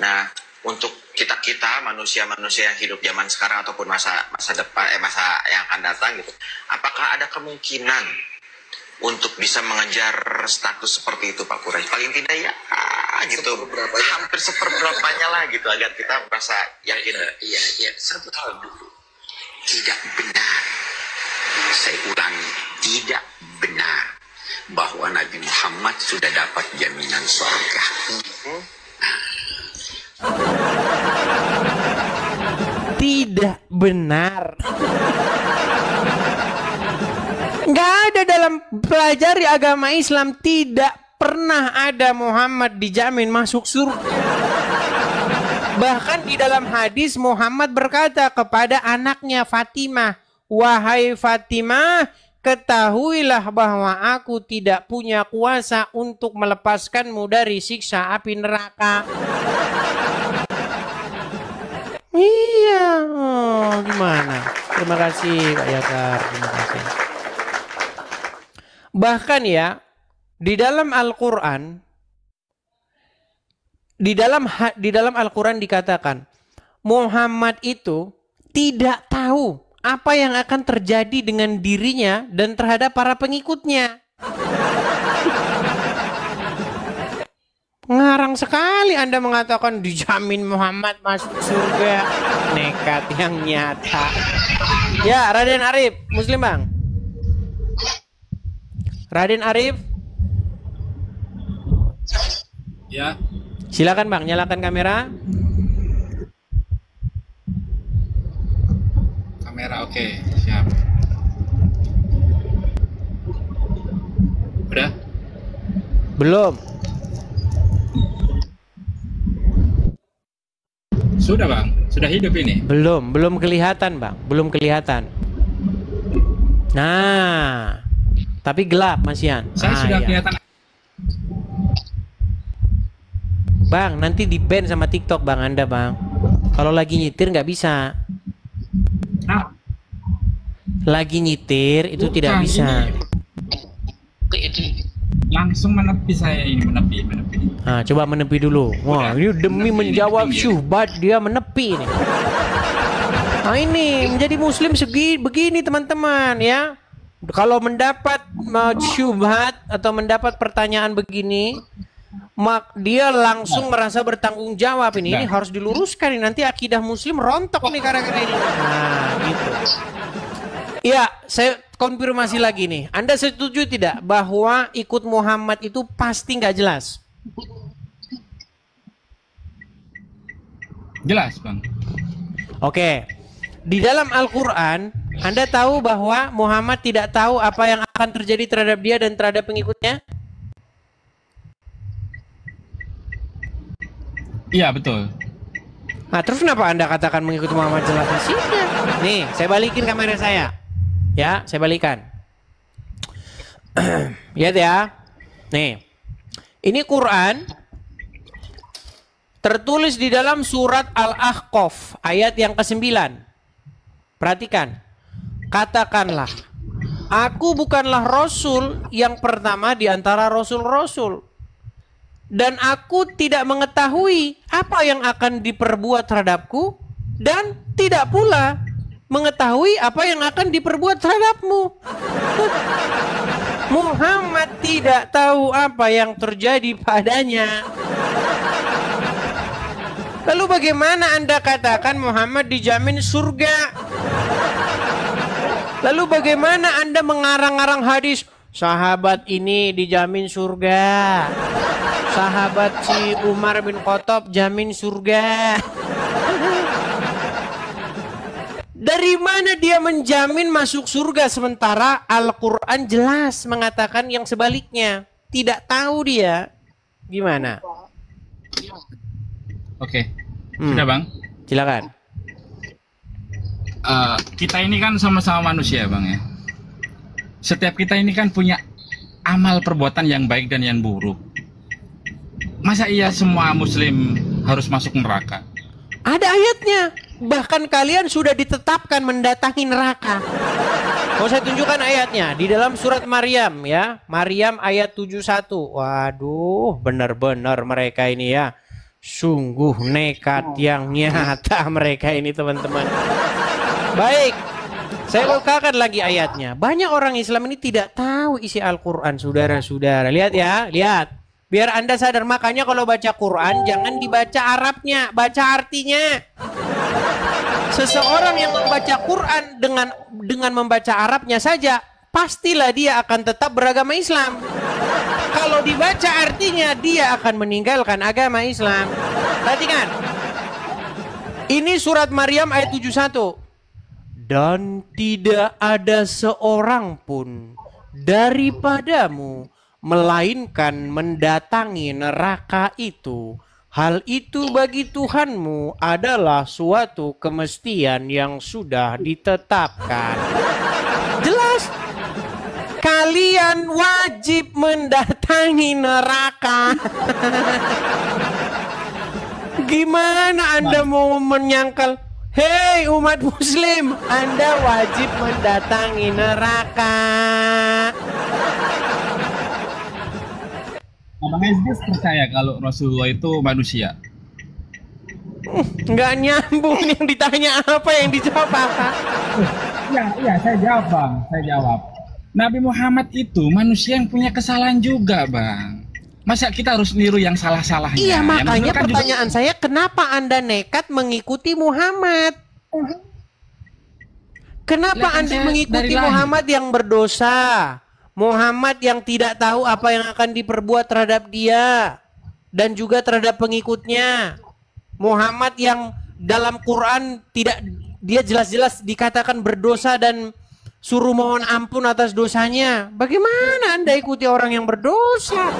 Nah, untuk kita manusia-manusia yang hidup zaman sekarang ataupun masa depan masa yang akan datang gitu, apakah ada kemungkinan untuk bisa mengejar status seperti itu Pak Quraisy? Paling tidak ya gitu, hampir seperberapanya lah gitu agar kita merasa yakin. Iya, satu hal dulu, tidak benar, saya ulangi, tidak benar bahwa Nabi Muhammad sudah dapat jaminan surga. Tidak benar. Nggak ada dalam pelajari agama Islam, tidak pernah ada Muhammad dijamin masuk surga. Bahkan di dalam hadis Muhammad berkata kepada anaknya Fatimah, "Wahai Fatimah, ketahuilah bahwa aku tidak punya kuasa untuk melepaskanmu dari siksa api neraka." Iya, gimana? Terima kasih Pak Yakar, terima kasih. Bahkan ya, di dalam Al-Quran, di dalam Al-Quran dikatakan, Muhammad itu tidak tahu apa yang akan terjadi dengan dirinya dan terhadap para pengikutnya. Ngarang sekali Anda mengatakan dijamin Muhammad masuk surga. Nekat yang nyata. Ya, Raden Arif, Muslim Bang. Raden Arif. Ya. Silakan Bang, nyalakan kamera. Kamera, oke, siap. Udah? Belum. Sudah Bang, sudah hidup ini? Belum kelihatan Bang, belum kelihatan. Nah, tapi gelap Masian. Saya sudah kelihatan. Bang, nanti di ban sama TikTok Bang Anda Bang. Kalau lagi nyetir nggak bisa. Nah. Lagi nyetir itu tidak bisa. Langsung menepi saya ini, menepi. Nah, coba menepi dulu. Wah, ini demi menjawab syubhat dia menepi nih. Nah ini menjadi muslim begini teman-teman ya. Kalau mendapat syubhat atau mendapat pertanyaan begini, dia langsung merasa bertanggung jawab ini. Ini harus diluruskan nih, nanti akidah muslim rontok nih gara-gara ini. Nah, gitu. Ya, saya konfirmasi lagi nih. Anda setuju tidak bahwa ikut Muhammad itu pasti nggak jelas? Jelas, Bang. Oke. Di dalam Al-Quran, Anda tahu bahwa Muhammad tidak tahu apa yang akan terjadi terhadap dia dan terhadap pengikutnya? Iya, betul. Nah, terus kenapa Anda katakan mengikuti Muhammad jelas di sini? Nih, saya balikin kamera saya. Ya, saya balikan. Lihat ya. Nih. Ini Quran tertulis di dalam surat Al-Ahqaf ayat yang ke-9. Perhatikan. Katakanlah, aku bukanlah rasul yang pertama di antara rasul-rasul. Dan aku tidak mengetahui apa yang akan diperbuat terhadapku, dan tidak pula mengetahui apa yang akan diperbuat terhadapmu. Muhammad tidak tahu apa yang terjadi padanya. Lalu bagaimana Anda katakan Muhammad dijamin surga? Lalu bagaimana Anda mengarang-arang hadis sahabat ini dijamin surga, sahabat si Umar bin Khattab jamin surga? Dari mana dia menjamin masuk surga sementara Al-Quran jelas mengatakan yang sebaliknya? Tidak tahu dia. Gimana? Oke, sudah Bang. Silakan. Kita ini kan sama-sama manusia Bang ya. Setiap kita ini kan punya amal perbuatan yang baik dan yang buruk. Masa iya semua muslim harus masuk neraka? Ada ayatnya. Bahkan kalian sudah ditetapkan mendatangi neraka. Mau saya tunjukkan ayatnya di dalam surat Maryam ya. Maryam ayat 71. Waduh, benar-benar mereka ini ya. Sungguh nekat yang nyata mereka ini teman-teman. Baik. Saya bukakan lagi ayatnya. Banyak orang Islam ini tidak tahu isi Al-Quran, saudara-saudara. Lihat ya, lihat. Biar Anda sadar, makanya kalau baca Quran jangan dibaca Arabnya, baca artinya. Seseorang yang membaca Quran dengan membaca Arabnya saja, pastilah dia akan tetap beragama Islam. Kalau dibaca artinya, dia akan meninggalkan agama Islam. Perhatikan. Ini surat Maryam ayat 71. Dan tidak ada seorang pun daripadamu melainkan mendatangi neraka itu. Hal itu bagi Tuhanmu adalah suatu kemestian yang sudah ditetapkan. Jelas. Kalian wajib mendatangi neraka. Gimana Anda mau menyangkal? Hei umat muslim, Anda wajib mendatangi neraka. Abang Esdis percaya kalau Rasulullah itu manusia? Nggak nyambung yang ditanya apa, yang dijawab apa? Iya, saya jawab Bang, saya jawab. Nabi Muhammad itu manusia yang punya kesalahan juga Bang. Masa kita harus niru yang salah-salahnya? Iya, makanya pertanyaan saya, kenapa Anda nekat mengikuti Muhammad? Kenapa Anda mengikuti Muhammad yang berdosa? Muhammad yang tidak tahu apa yang akan diperbuat terhadap dia dan juga terhadap pengikutnya. Muhammad yang dalam Quran tidak, dia jelas-jelas dikatakan berdosa dan suruh mohon ampun atas dosanya. Bagaimana Anda ikuti orang yang berdosa?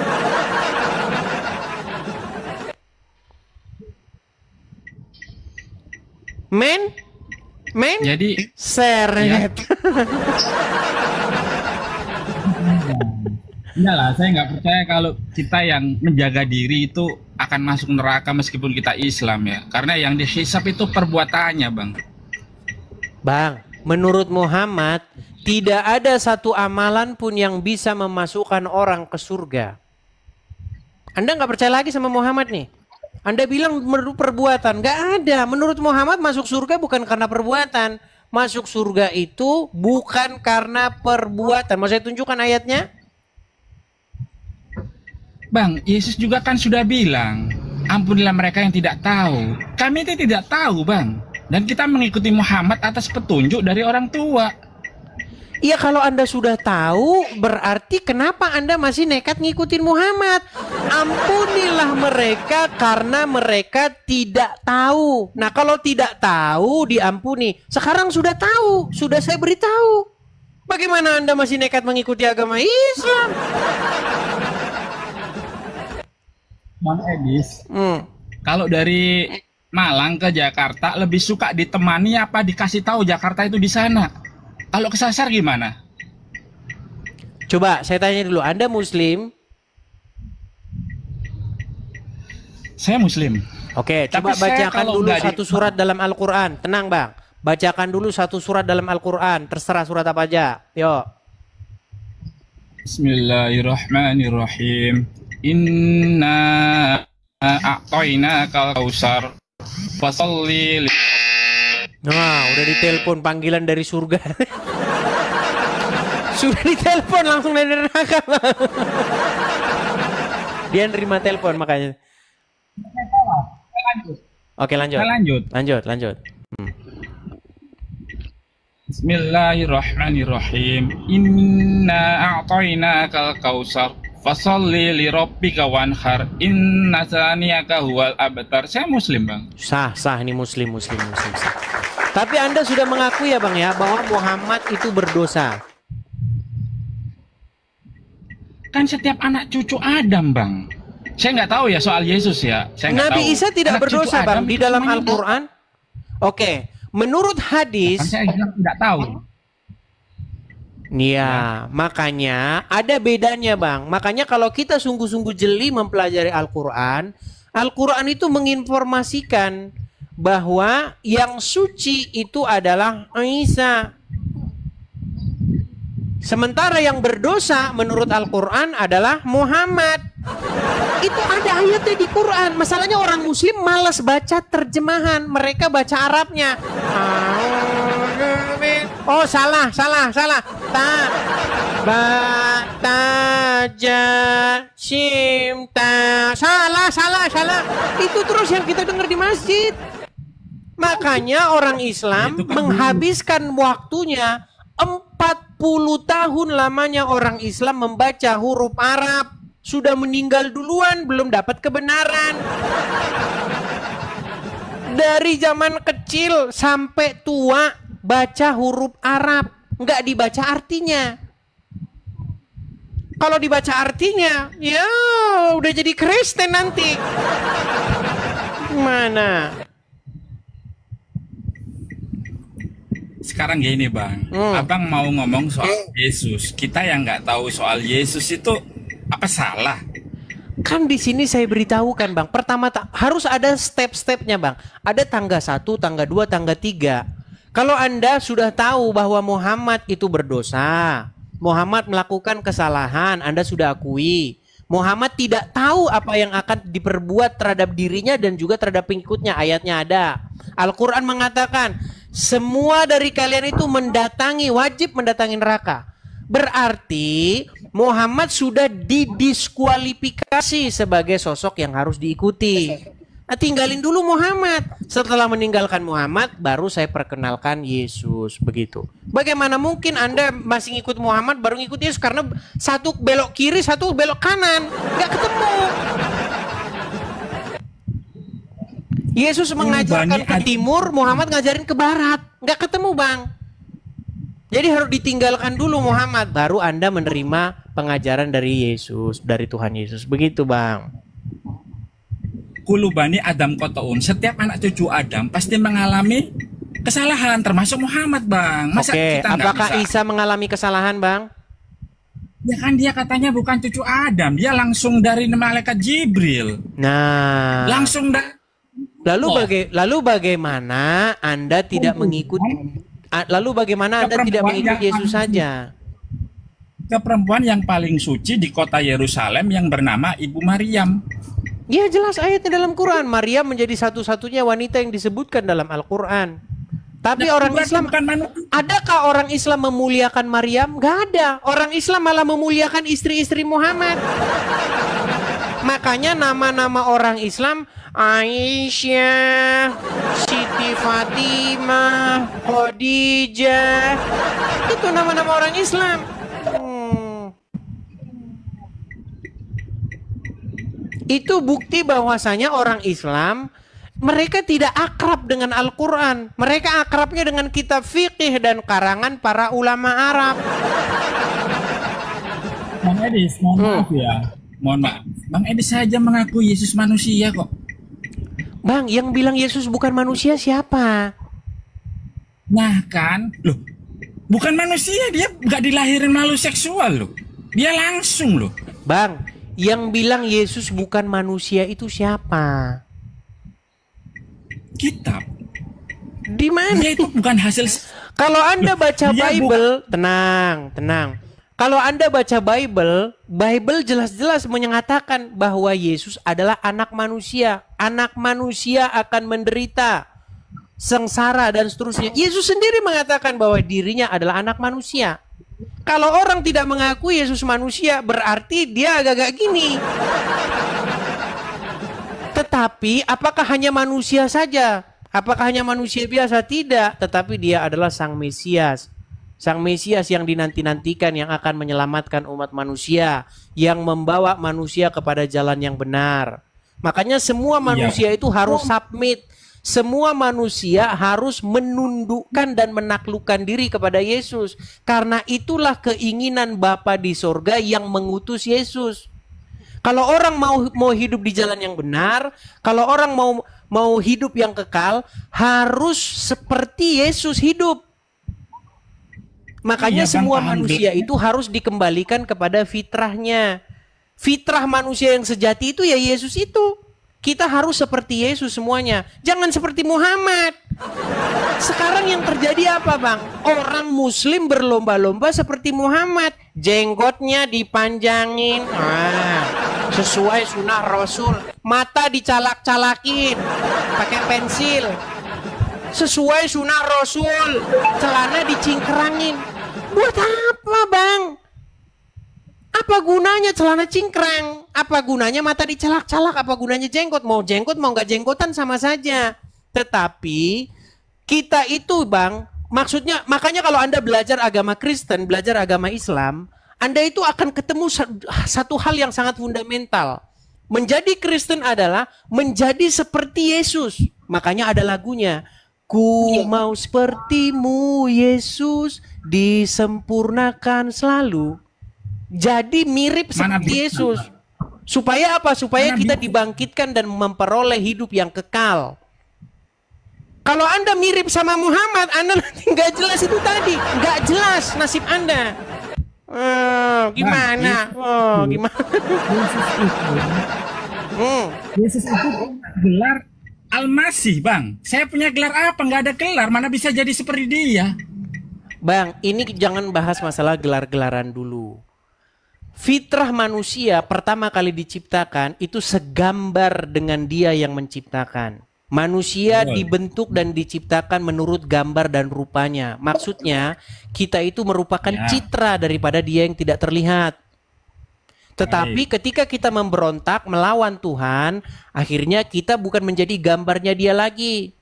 Men? Jadi seret. Enggak lah, saya nggak percaya kalau kita yang menjaga diri itu akan masuk neraka meskipun kita Islam ya. Karena yang dihisap itu perbuatannya, Bang. Bang, menurut Muhammad tidak ada satu amalan pun yang bisa memasukkan orang ke surga. Anda nggak percaya lagi sama Muhammad nih? Anda bilang menurut perbuatan, nggak ada. Menurut Muhammad masuk surga bukan karena perbuatan. Masuk surga itu bukan karena perbuatan. Mau saya tunjukkan ayatnya? Bang, Yesus juga kan sudah bilang, ampunilah mereka yang tidak tahu. Kami itu tidak tahu, Bang. Dan kita mengikuti Muhammad atas petunjuk dari orang tua. Iya, kalau Anda sudah tahu, berarti kenapa Anda masih nekat ngikutin Muhammad? Ampunilah mereka karena mereka tidak tahu. Nah, kalau tidak tahu diampuni. Sekarang sudah tahu, sudah saya beritahu. Bagaimana Anda masih nekat mengikuti agama Islam? Bang Edis, kalau dari Malang ke Jakarta lebih suka ditemani apa dikasih tahu Jakarta itu di sana? Kalau kesasar gimana? Coba saya tanya dulu, Anda Muslim? Saya Muslim. Oke, coba bacakan dulu satu surat dalam Al-Quran. Tenang Bang, bacakan dulu satu surat dalam Al-Quran. Terserah surat apa aja. Yuk. Bismillahirrahmanirrahim. Inna a'toinakal kausar fasalli. Nah, udah ditelepon panggilan dari surga. Sudah ditelepon langsung dari neraka. Dia nerima telepon makanya. Oke, lanjut. Lanjut. Bismillahirrahmanirrahim. Inna a'toinakal kausar fasalli li rabbika wanhar inna saniyaka huwal abtar. Saya Muslim, Bang. Sah ini muslim sah. Tapi Anda sudah mengakui ya Bang ya bahwa Muhammad itu berdosa. Kan setiap anak cucu Adam, Bang. Saya nggak tahu ya soal Yesus ya. Nabi Isa tidak berdosa Bang di dalam Al-Quran. Oke, menurut hadis. Kan saya tidak tahu. Iya, makanya ada bedanya Bang. Makanya kalau kita sungguh-sungguh jeli mempelajari Al-Quran, Al-Quran itu menginformasikan bahwa yang suci itu adalah Isa. Sementara yang berdosa menurut Al-Quran adalah Muhammad. Itu ada ayatnya di Quran. Masalahnya orang Muslim malas baca terjemahan. Mereka baca Arabnya. Oh salah. Salah. Itu terus yang kita dengar di masjid. Makanya orang Islam menghabiskan waktunya 40 tahun lamanya orang Islam membaca huruf Arab. Sudah meninggal duluan, belum dapat kebenaran. Dari zaman kecil sampai tua baca huruf Arab, nggak dibaca artinya. Kalau dibaca artinya, ya udah jadi Kristen nanti. Mana? Sekarang gini Bang, Abang mau ngomong soal Yesus. Kita yang nggak tahu soal Yesus itu apa salah? Kan di sini saya beritahukan Bang. Pertama harus ada step-stepnya Bang. Ada tangga 1, tangga 2, tangga 3. Kalau Anda sudah tahu bahwa Muhammad itu berdosa, Muhammad melakukan kesalahan, Anda sudah akui. Muhammad tidak tahu apa yang akan diperbuat terhadap dirinya dan juga terhadap pengikutnya. Ayatnya ada. Al-Quran mengatakan, semua dari kalian itu wajib mendatangi neraka. Berarti Muhammad sudah didiskualifikasi sebagai sosok yang harus diikuti. Tinggalin dulu Muhammad. Setelah meninggalkan Muhammad, baru saya perkenalkan Yesus. Begitu. Bagaimana mungkin Anda masih ngikut Muhammad, baru ngikut Yesus? Karena satu belok kiri, satu belok kanan. Nggak ketemu. Yesus mengajarkan ke timur, Muhammad ngajarin ke barat. Nggak ketemu, Bang. Jadi harus ditinggalkan dulu Muhammad, baru Anda menerima pengajaran dari Yesus, dari Tuhan Yesus. Begitu, Bang. Kulubani Adam Kotoun, setiap anak cucu Adam pasti mengalami kesalahan, termasuk Muhammad, Bang. Masa kita apakah Isa mengalami kesalahan, Bang? Ya kan dia katanya bukan cucu Adam, dia langsung dari malaikat Jibril. Nah, langsung lalu bagaimana Anda tidak mengikuti? Lalu bagaimana Anda tidak mengikuti Yesus saja? Ke perempuan yang paling suci di kota Yerusalem yang bernama Ibu Maryam. Ya jelas ayatnya dalam Quran. Maryam menjadi satu-satunya wanita yang disebutkan dalam Al-Quran. Tapi orang Islam, adakah orang Islam memuliakan Maryam? Gak ada. Orang Islam malah memuliakan istri-istri Muhammad. Makanya nama-nama orang Islam, Aisyah, Siti Fatimah, Khadijah, itu nama-nama orang Islam. Itu bukti bahwasanya orang Islam mereka tidak akrab dengan Al-Quran. Mereka akrabnya dengan kitab fikih dan karangan para ulama Arab. Bang Edis, mohon maaf ya. Mohon maaf. Bang Edis saja mengaku Yesus manusia kok. Bang, yang bilang Yesus bukan manusia siapa? Nah kan, loh, bukan manusia, dia nggak dilahirin melalui seksual loh. Dia langsung loh. Bang, yang bilang Yesus bukan manusia itu siapa? Kitab. Di mana? Dia itu bukan hasil. Kalau Anda baca Bible, tenang. Kalau Anda baca Bible jelas-jelas menyatakan bahwa Yesus adalah anak manusia. Anak manusia akan menderita, sengsara dan seterusnya. Yesus sendiri mengatakan bahwa dirinya adalah anak manusia. Kalau orang tidak mengakui Yesus manusia, berarti dia agak-agak gini. Tetapi apakah hanya manusia saja? Apakah hanya manusia biasa? Tidak. Tetapi dia adalah Sang Mesias. Sang Mesias yang dinanti-nantikan, yang akan menyelamatkan umat manusia, yang membawa manusia kepada jalan yang benar. Makanya semua manusia itu harus submit. Semua manusia harus menundukkan dan menaklukkan diri kepada Yesus. Karena itulah keinginan Bapa di sorga yang mengutus Yesus. Kalau orang mau hidup di jalan yang benar, kalau orang mau hidup yang kekal, harus seperti Yesus hidup. Makanya semua manusia itu harus dikembalikan kepada fitrahnya. Fitrah manusia yang sejati itu ya Yesus itu. Kita harus seperti Yesus semuanya. Jangan seperti Muhammad. Sekarang yang terjadi apa, Bang? Orang Muslim berlomba-lomba seperti Muhammad. Jenggotnya dipanjangin. Sesuai sunnah Rasul. Mata dicalak-calakin. Pakai pensil. Sesuai sunnah Rasul. Celana dicingkrangin. Buat apa, Bang? Apa gunanya celana cingkrang? Apa gunanya mata dicalak-calak? Apa gunanya jenggot? Mau jenggot mau nggak jenggotan sama saja. Tetapi kita itu, Bang, maksudnya makanya kalau Anda belajar agama Kristen, belajar agama Islam, Anda itu akan ketemu satu hal yang sangat fundamental. Menjadi Kristen adalah menjadi seperti Yesus. Makanya ada lagunya. Ku mau sepertimu Yesus, disempurnakan selalu. Jadi mirip seperti Yesus. Supaya apa? Supaya kita dibangkitkan dan memperoleh hidup yang kekal. Kalau Anda mirip sama Muhammad, Anda nanti nggak jelas itu tadi. Nggak jelas nasib Anda. Gimana? Gimana? Yesus itu gelar Al-Masih, Bang. Saya punya gelar apa? Nggak ada gelar. Mana bisa jadi seperti dia? Bang, ini jangan bahas masalah gelar-gelaran dulu. Fitrah manusia pertama kali diciptakan itu segambar dengan dia yang menciptakan. Manusia dibentuk dan diciptakan menurut gambar dan rupanya. Maksudnya kita itu merupakan citra daripada dia yang tidak terlihat. Tetapi ketika kita memberontak melawan Tuhan, akhirnya kita bukan menjadi gambarnya dia lagi.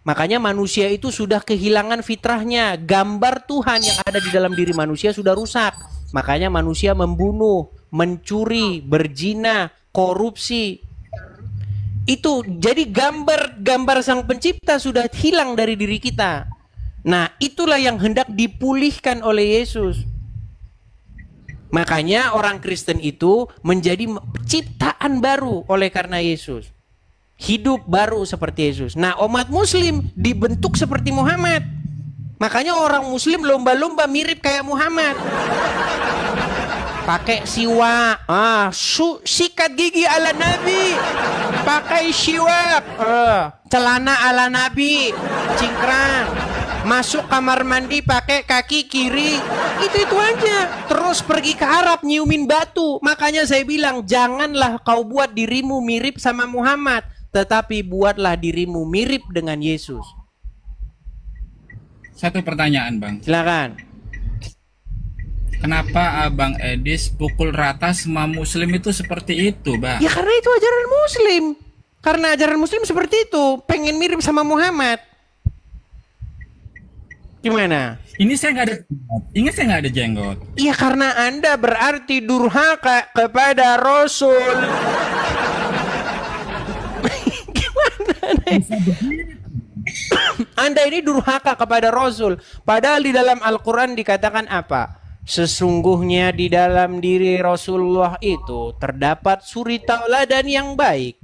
Makanya manusia itu sudah kehilangan fitrahnya. Gambar Tuhan yang ada di dalam diri manusia sudah rusak. Makanya manusia membunuh, mencuri, berzina, korupsi. Itu jadi gambar Sang Pencipta sudah hilang dari diri kita. Nah, itulah yang hendak dipulihkan oleh Yesus. Makanya orang Kristen itu menjadi ciptaan baru oleh karena Yesus. Hidup baru seperti Yesus. Nah, umat Muslim dibentuk seperti Muhammad. Makanya orang Muslim lomba-lomba mirip kayak Muhammad. Pakai siwak, sikat gigi ala Nabi, pakai siwak, celana ala Nabi, cingkrang, masuk kamar mandi pakai kaki kiri, itu aja. Terus pergi ke Arab nyiumin batu. Makanya saya bilang, janganlah kau buat dirimu mirip sama Muhammad, tetapi buatlah dirimu mirip dengan Yesus. Satu pertanyaan, Bang. Silakan. Kenapa Abang Edis pukul rata semua Muslim itu seperti itu, Bang? Ya karena itu ajaran Muslim. Karena ajaran Muslim seperti itu, pengen mirip sama Muhammad. Gimana? Ini saya nggak ada, ingat saya nggak ada jenggot. Iya, karena Anda berarti durhaka kepada Rasul. Gimana nih? Anda ini durhaka kepada Rasul. Padahal di dalam Al-Quran dikatakan apa? Sesungguhnya di dalam diri Rasulullah itu terdapat suri tauladan yang baik.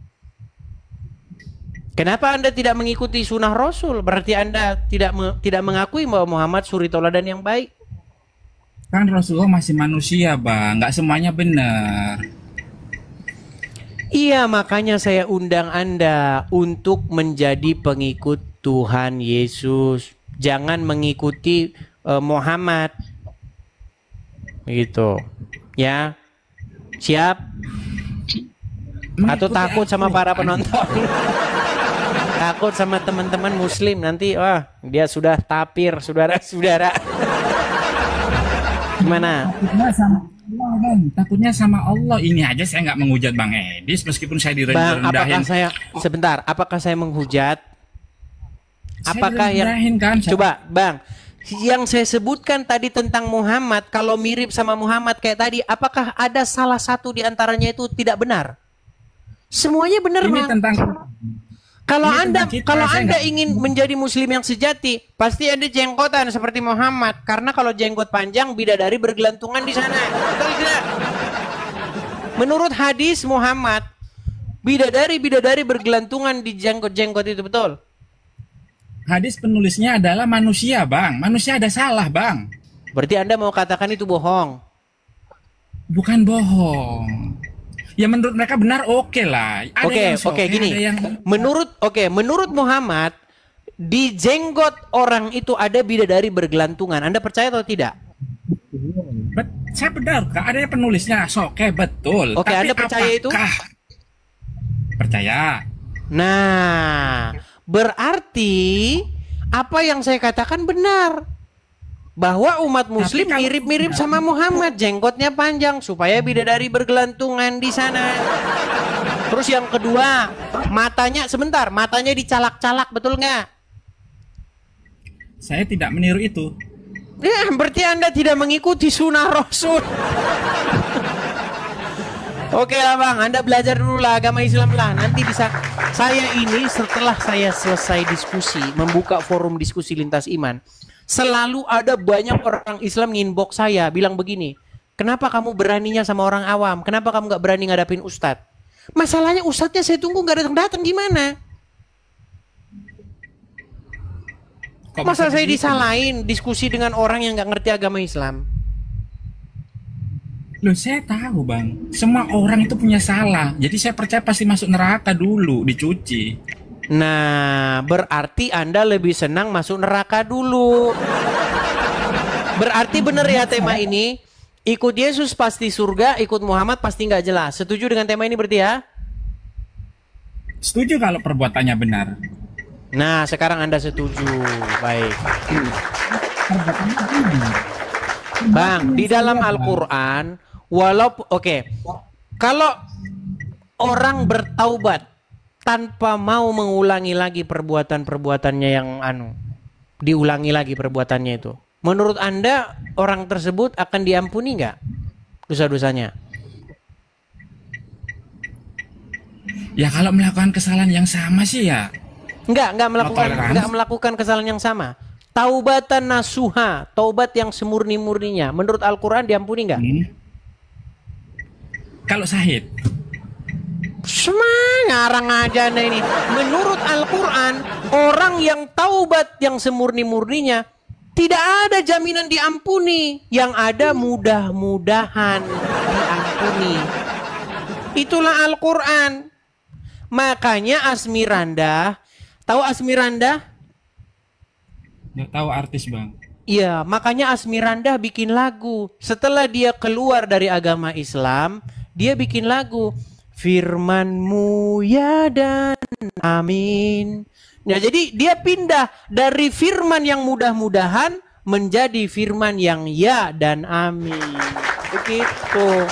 Kenapa Anda tidak mengikuti sunnah Rasul? Berarti Anda tidak mengakui bahwa Muhammad suri tauladan yang baik. Kan Rasulullah masih manusia, Bang. Nggak semuanya benar. Iya, makanya saya undang Anda untuk menjadi pengikut Tuhan Yesus. Jangan mengikuti Muhammad. Gitu. Ya. Siap? Atau takut sama para penonton? Takut sama teman-teman Muslim nanti, wah, dia sudah tapir, saudara-saudara. Gimana? Takutnya sama Allah, Bang. Takutnya sama Allah. Ini aja saya nggak menghujat Bang Edis, meskipun saya direndahin. Bang, apakah saya menghujat? Apakah yang kan? Coba, Bang, yang saya sebutkan tadi tentang Muhammad, kalau mirip sama Muhammad kayak tadi, apakah ada salah satu di antaranya itu tidak benar? Semuanya benar, Ini Bang. tentang Kalau Anda ingin menjadi Muslim yang sejati, pasti Anda jenggotan seperti Muhammad. Karena kalau jenggot panjang, bidadari bergelantungan di sana. Betul tidak? Menurut hadis Muhammad, bidadari bergelantungan di jenggot-jenggot itu, betul? Hadis penulisnya adalah manusia, Bang. Manusia ada salah, Bang. Berarti Anda mau katakan itu bohong? Bukan bohong. Ya menurut mereka benar, oke lah. Oke, gini. Menurut Muhammad, di jenggot orang itu ada bidadari bergelantungan. Anda percaya atau tidak? Saya benar, ada penulisnya. Oke, betul. Oke, Anda percaya itu? Percaya. Nah, berarti apa yang saya katakan benar. Bahwa umat Muslim mirip-mirip sama Muhammad, jenggotnya panjang supaya bidadari bergelantungan di sana. Terus yang kedua, matanya dicalak-calak, betul nggak? Saya tidak meniru itu. Ya, berarti Anda tidak mengikuti sunnah Rasul. Oke lah, Bang, Anda belajar dulu lah agama Islam lah. Nanti bisa setelah saya selesai diskusi, membuka forum diskusi lintas iman, selalu ada banyak orang Islam nginbox saya bilang begini, kenapa kamu beraninya sama orang awam? Kenapa kamu nggak berani ngadapin ustadz? Masalahnya ustadznya saya tunggu nggak datang-datang, gimana? Masa saya disalahin diskusi dengan orang yang nggak ngerti agama Islam? Loh, saya tahu, Bang. Semua orang itu punya salah. Jadi saya percaya pasti masuk neraka dulu, dicuci. Nah, berarti Anda lebih senang masuk neraka dulu. Berarti benar ya tema ini. Ikut Yesus pasti surga, ikut Muhammad pasti nggak jelas. Setuju dengan tema ini berarti ya? Setuju kalau perbuatannya benar. Nah, sekarang Anda setuju. Baik. Bang, di dalam Al-Quran, Walaupun kalau orang bertaubat tanpa mau mengulangi lagi perbuatannya yang diulangi lagi perbuatannya itu, menurut Anda orang tersebut akan diampuni nggak dosa-dosanya? Ya kalau melakukan kesalahan yang sama sih ya. Nggak melakukan kesalahan yang sama. Taubatan nasuha, taubat yang semurni-murninya. Menurut Al-Quran diampuni nggak? Kalau sahid. Ngarang aja nih ini. Menurut Al-Quran, orang yang taubat yang semurni-murninya tidak ada jaminan diampuni. Yang ada mudah-mudahan diampuni. Itulah Al-Quran. Makanya Asmiranda, tahu Asmiranda? Nggak tahu artis, Bang. Iya, makanya Asmiranda bikin lagu. Setelah dia keluar dari agama Islam, dia bikin lagu. Firman-Mu ya dan amin. Nah, jadi dia pindah dari firman yang mudah-mudahan menjadi firman yang ya dan amin. Begitu.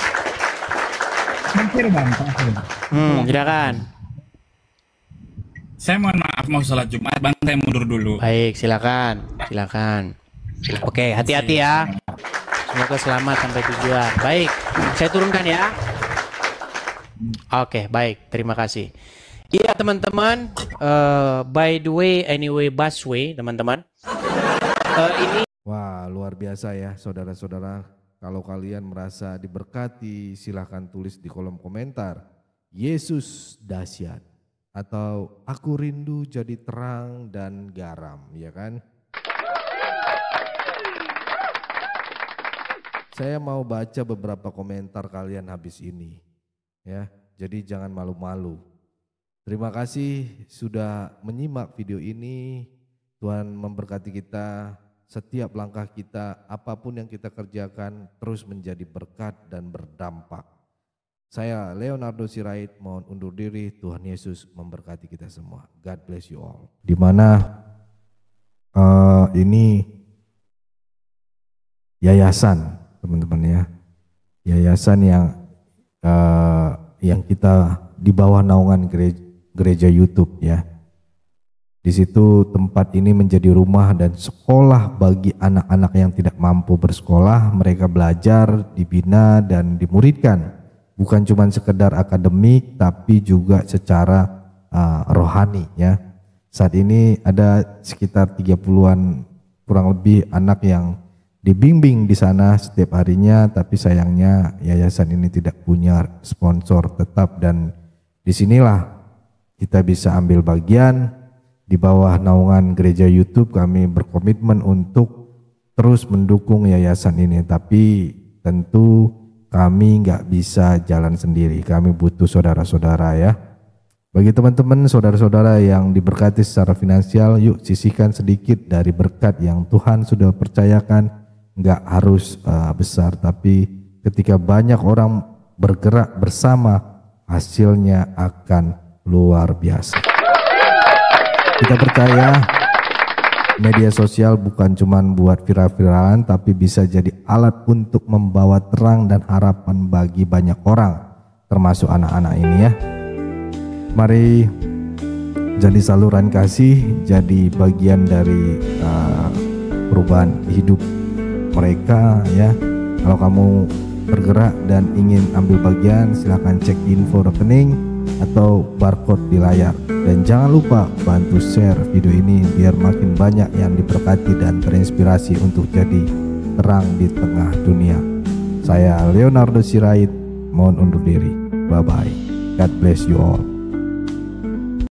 Hampir, Bang. Silakan. Saya mohon maaf mau sholat Jumat, Bang. Saya mundur dulu. Baik, silakan. Oke, hati-hati ya. Semoga selamat sampai tujuan. Baik, saya turunkan ya. Oke, baik. Terima kasih. Iya, teman-teman. By the way, anyway, busway, teman-teman. Ini. Wah, luar biasa ya, saudara-saudara. Kalau kalian merasa diberkati, silahkan tulis di kolom komentar. Yesus dahsyat. Atau aku rindu jadi terang dan garam, ya kan? Saya mau baca beberapa komentar kalian habis ini. Ya, jadi jangan malu-malu. Terima kasih sudah menyimak video ini. Tuhan memberkati kita, setiap langkah kita, apapun yang kita kerjakan terus menjadi berkat dan berdampak. Saya Leonardo Sirait mohon undur diri. Tuhan Yesus memberkati kita semua. God bless you all. Di mana ini yayasan, teman-teman ya. Yayasan yang kita di bawah naungan gereja YouTube ya. Di situ tempat ini menjadi rumah dan sekolah bagi anak-anak yang tidak mampu bersekolah. Mereka belajar, dibina dan dimuridkan. Bukan cuma sekedar akademik tapi juga secara rohani ya. Saat ini ada sekitar 30-an kurang lebih anak yang dibimbing di sana setiap harinya, tapi sayangnya yayasan ini tidak punya sponsor tetap dan disinilah kita bisa ambil bagian. Di bawah naungan gereja YouTube kami berkomitmen untuk terus mendukung yayasan ini, tapi tentu kami nggak bisa jalan sendiri, kami butuh saudara-saudara ya. Bagi teman-teman saudara-saudara yang diberkati secara finansial, yuk sisihkan sedikit dari berkat yang Tuhan sudah percayakan. Nggak harus besar, tapi ketika banyak orang bergerak bersama, hasilnya akan luar biasa. Kita percaya media sosial bukan cuma buat viral-viralan, tapi bisa jadi alat untuk membawa terang dan harapan bagi banyak orang, termasuk anak-anak ini ya. Mari jadi saluran kasih, jadi bagian dari perubahan hidup mereka ya. Kalau kamu bergerak dan ingin ambil bagian, silakan cek info rekening atau barcode di layar. Dan jangan lupa bantu share video ini biar makin banyak yang diberkati dan terinspirasi untuk jadi terang di tengah dunia. Saya Leonardo Sirait, mohon undur diri. Bye bye. God bless you all.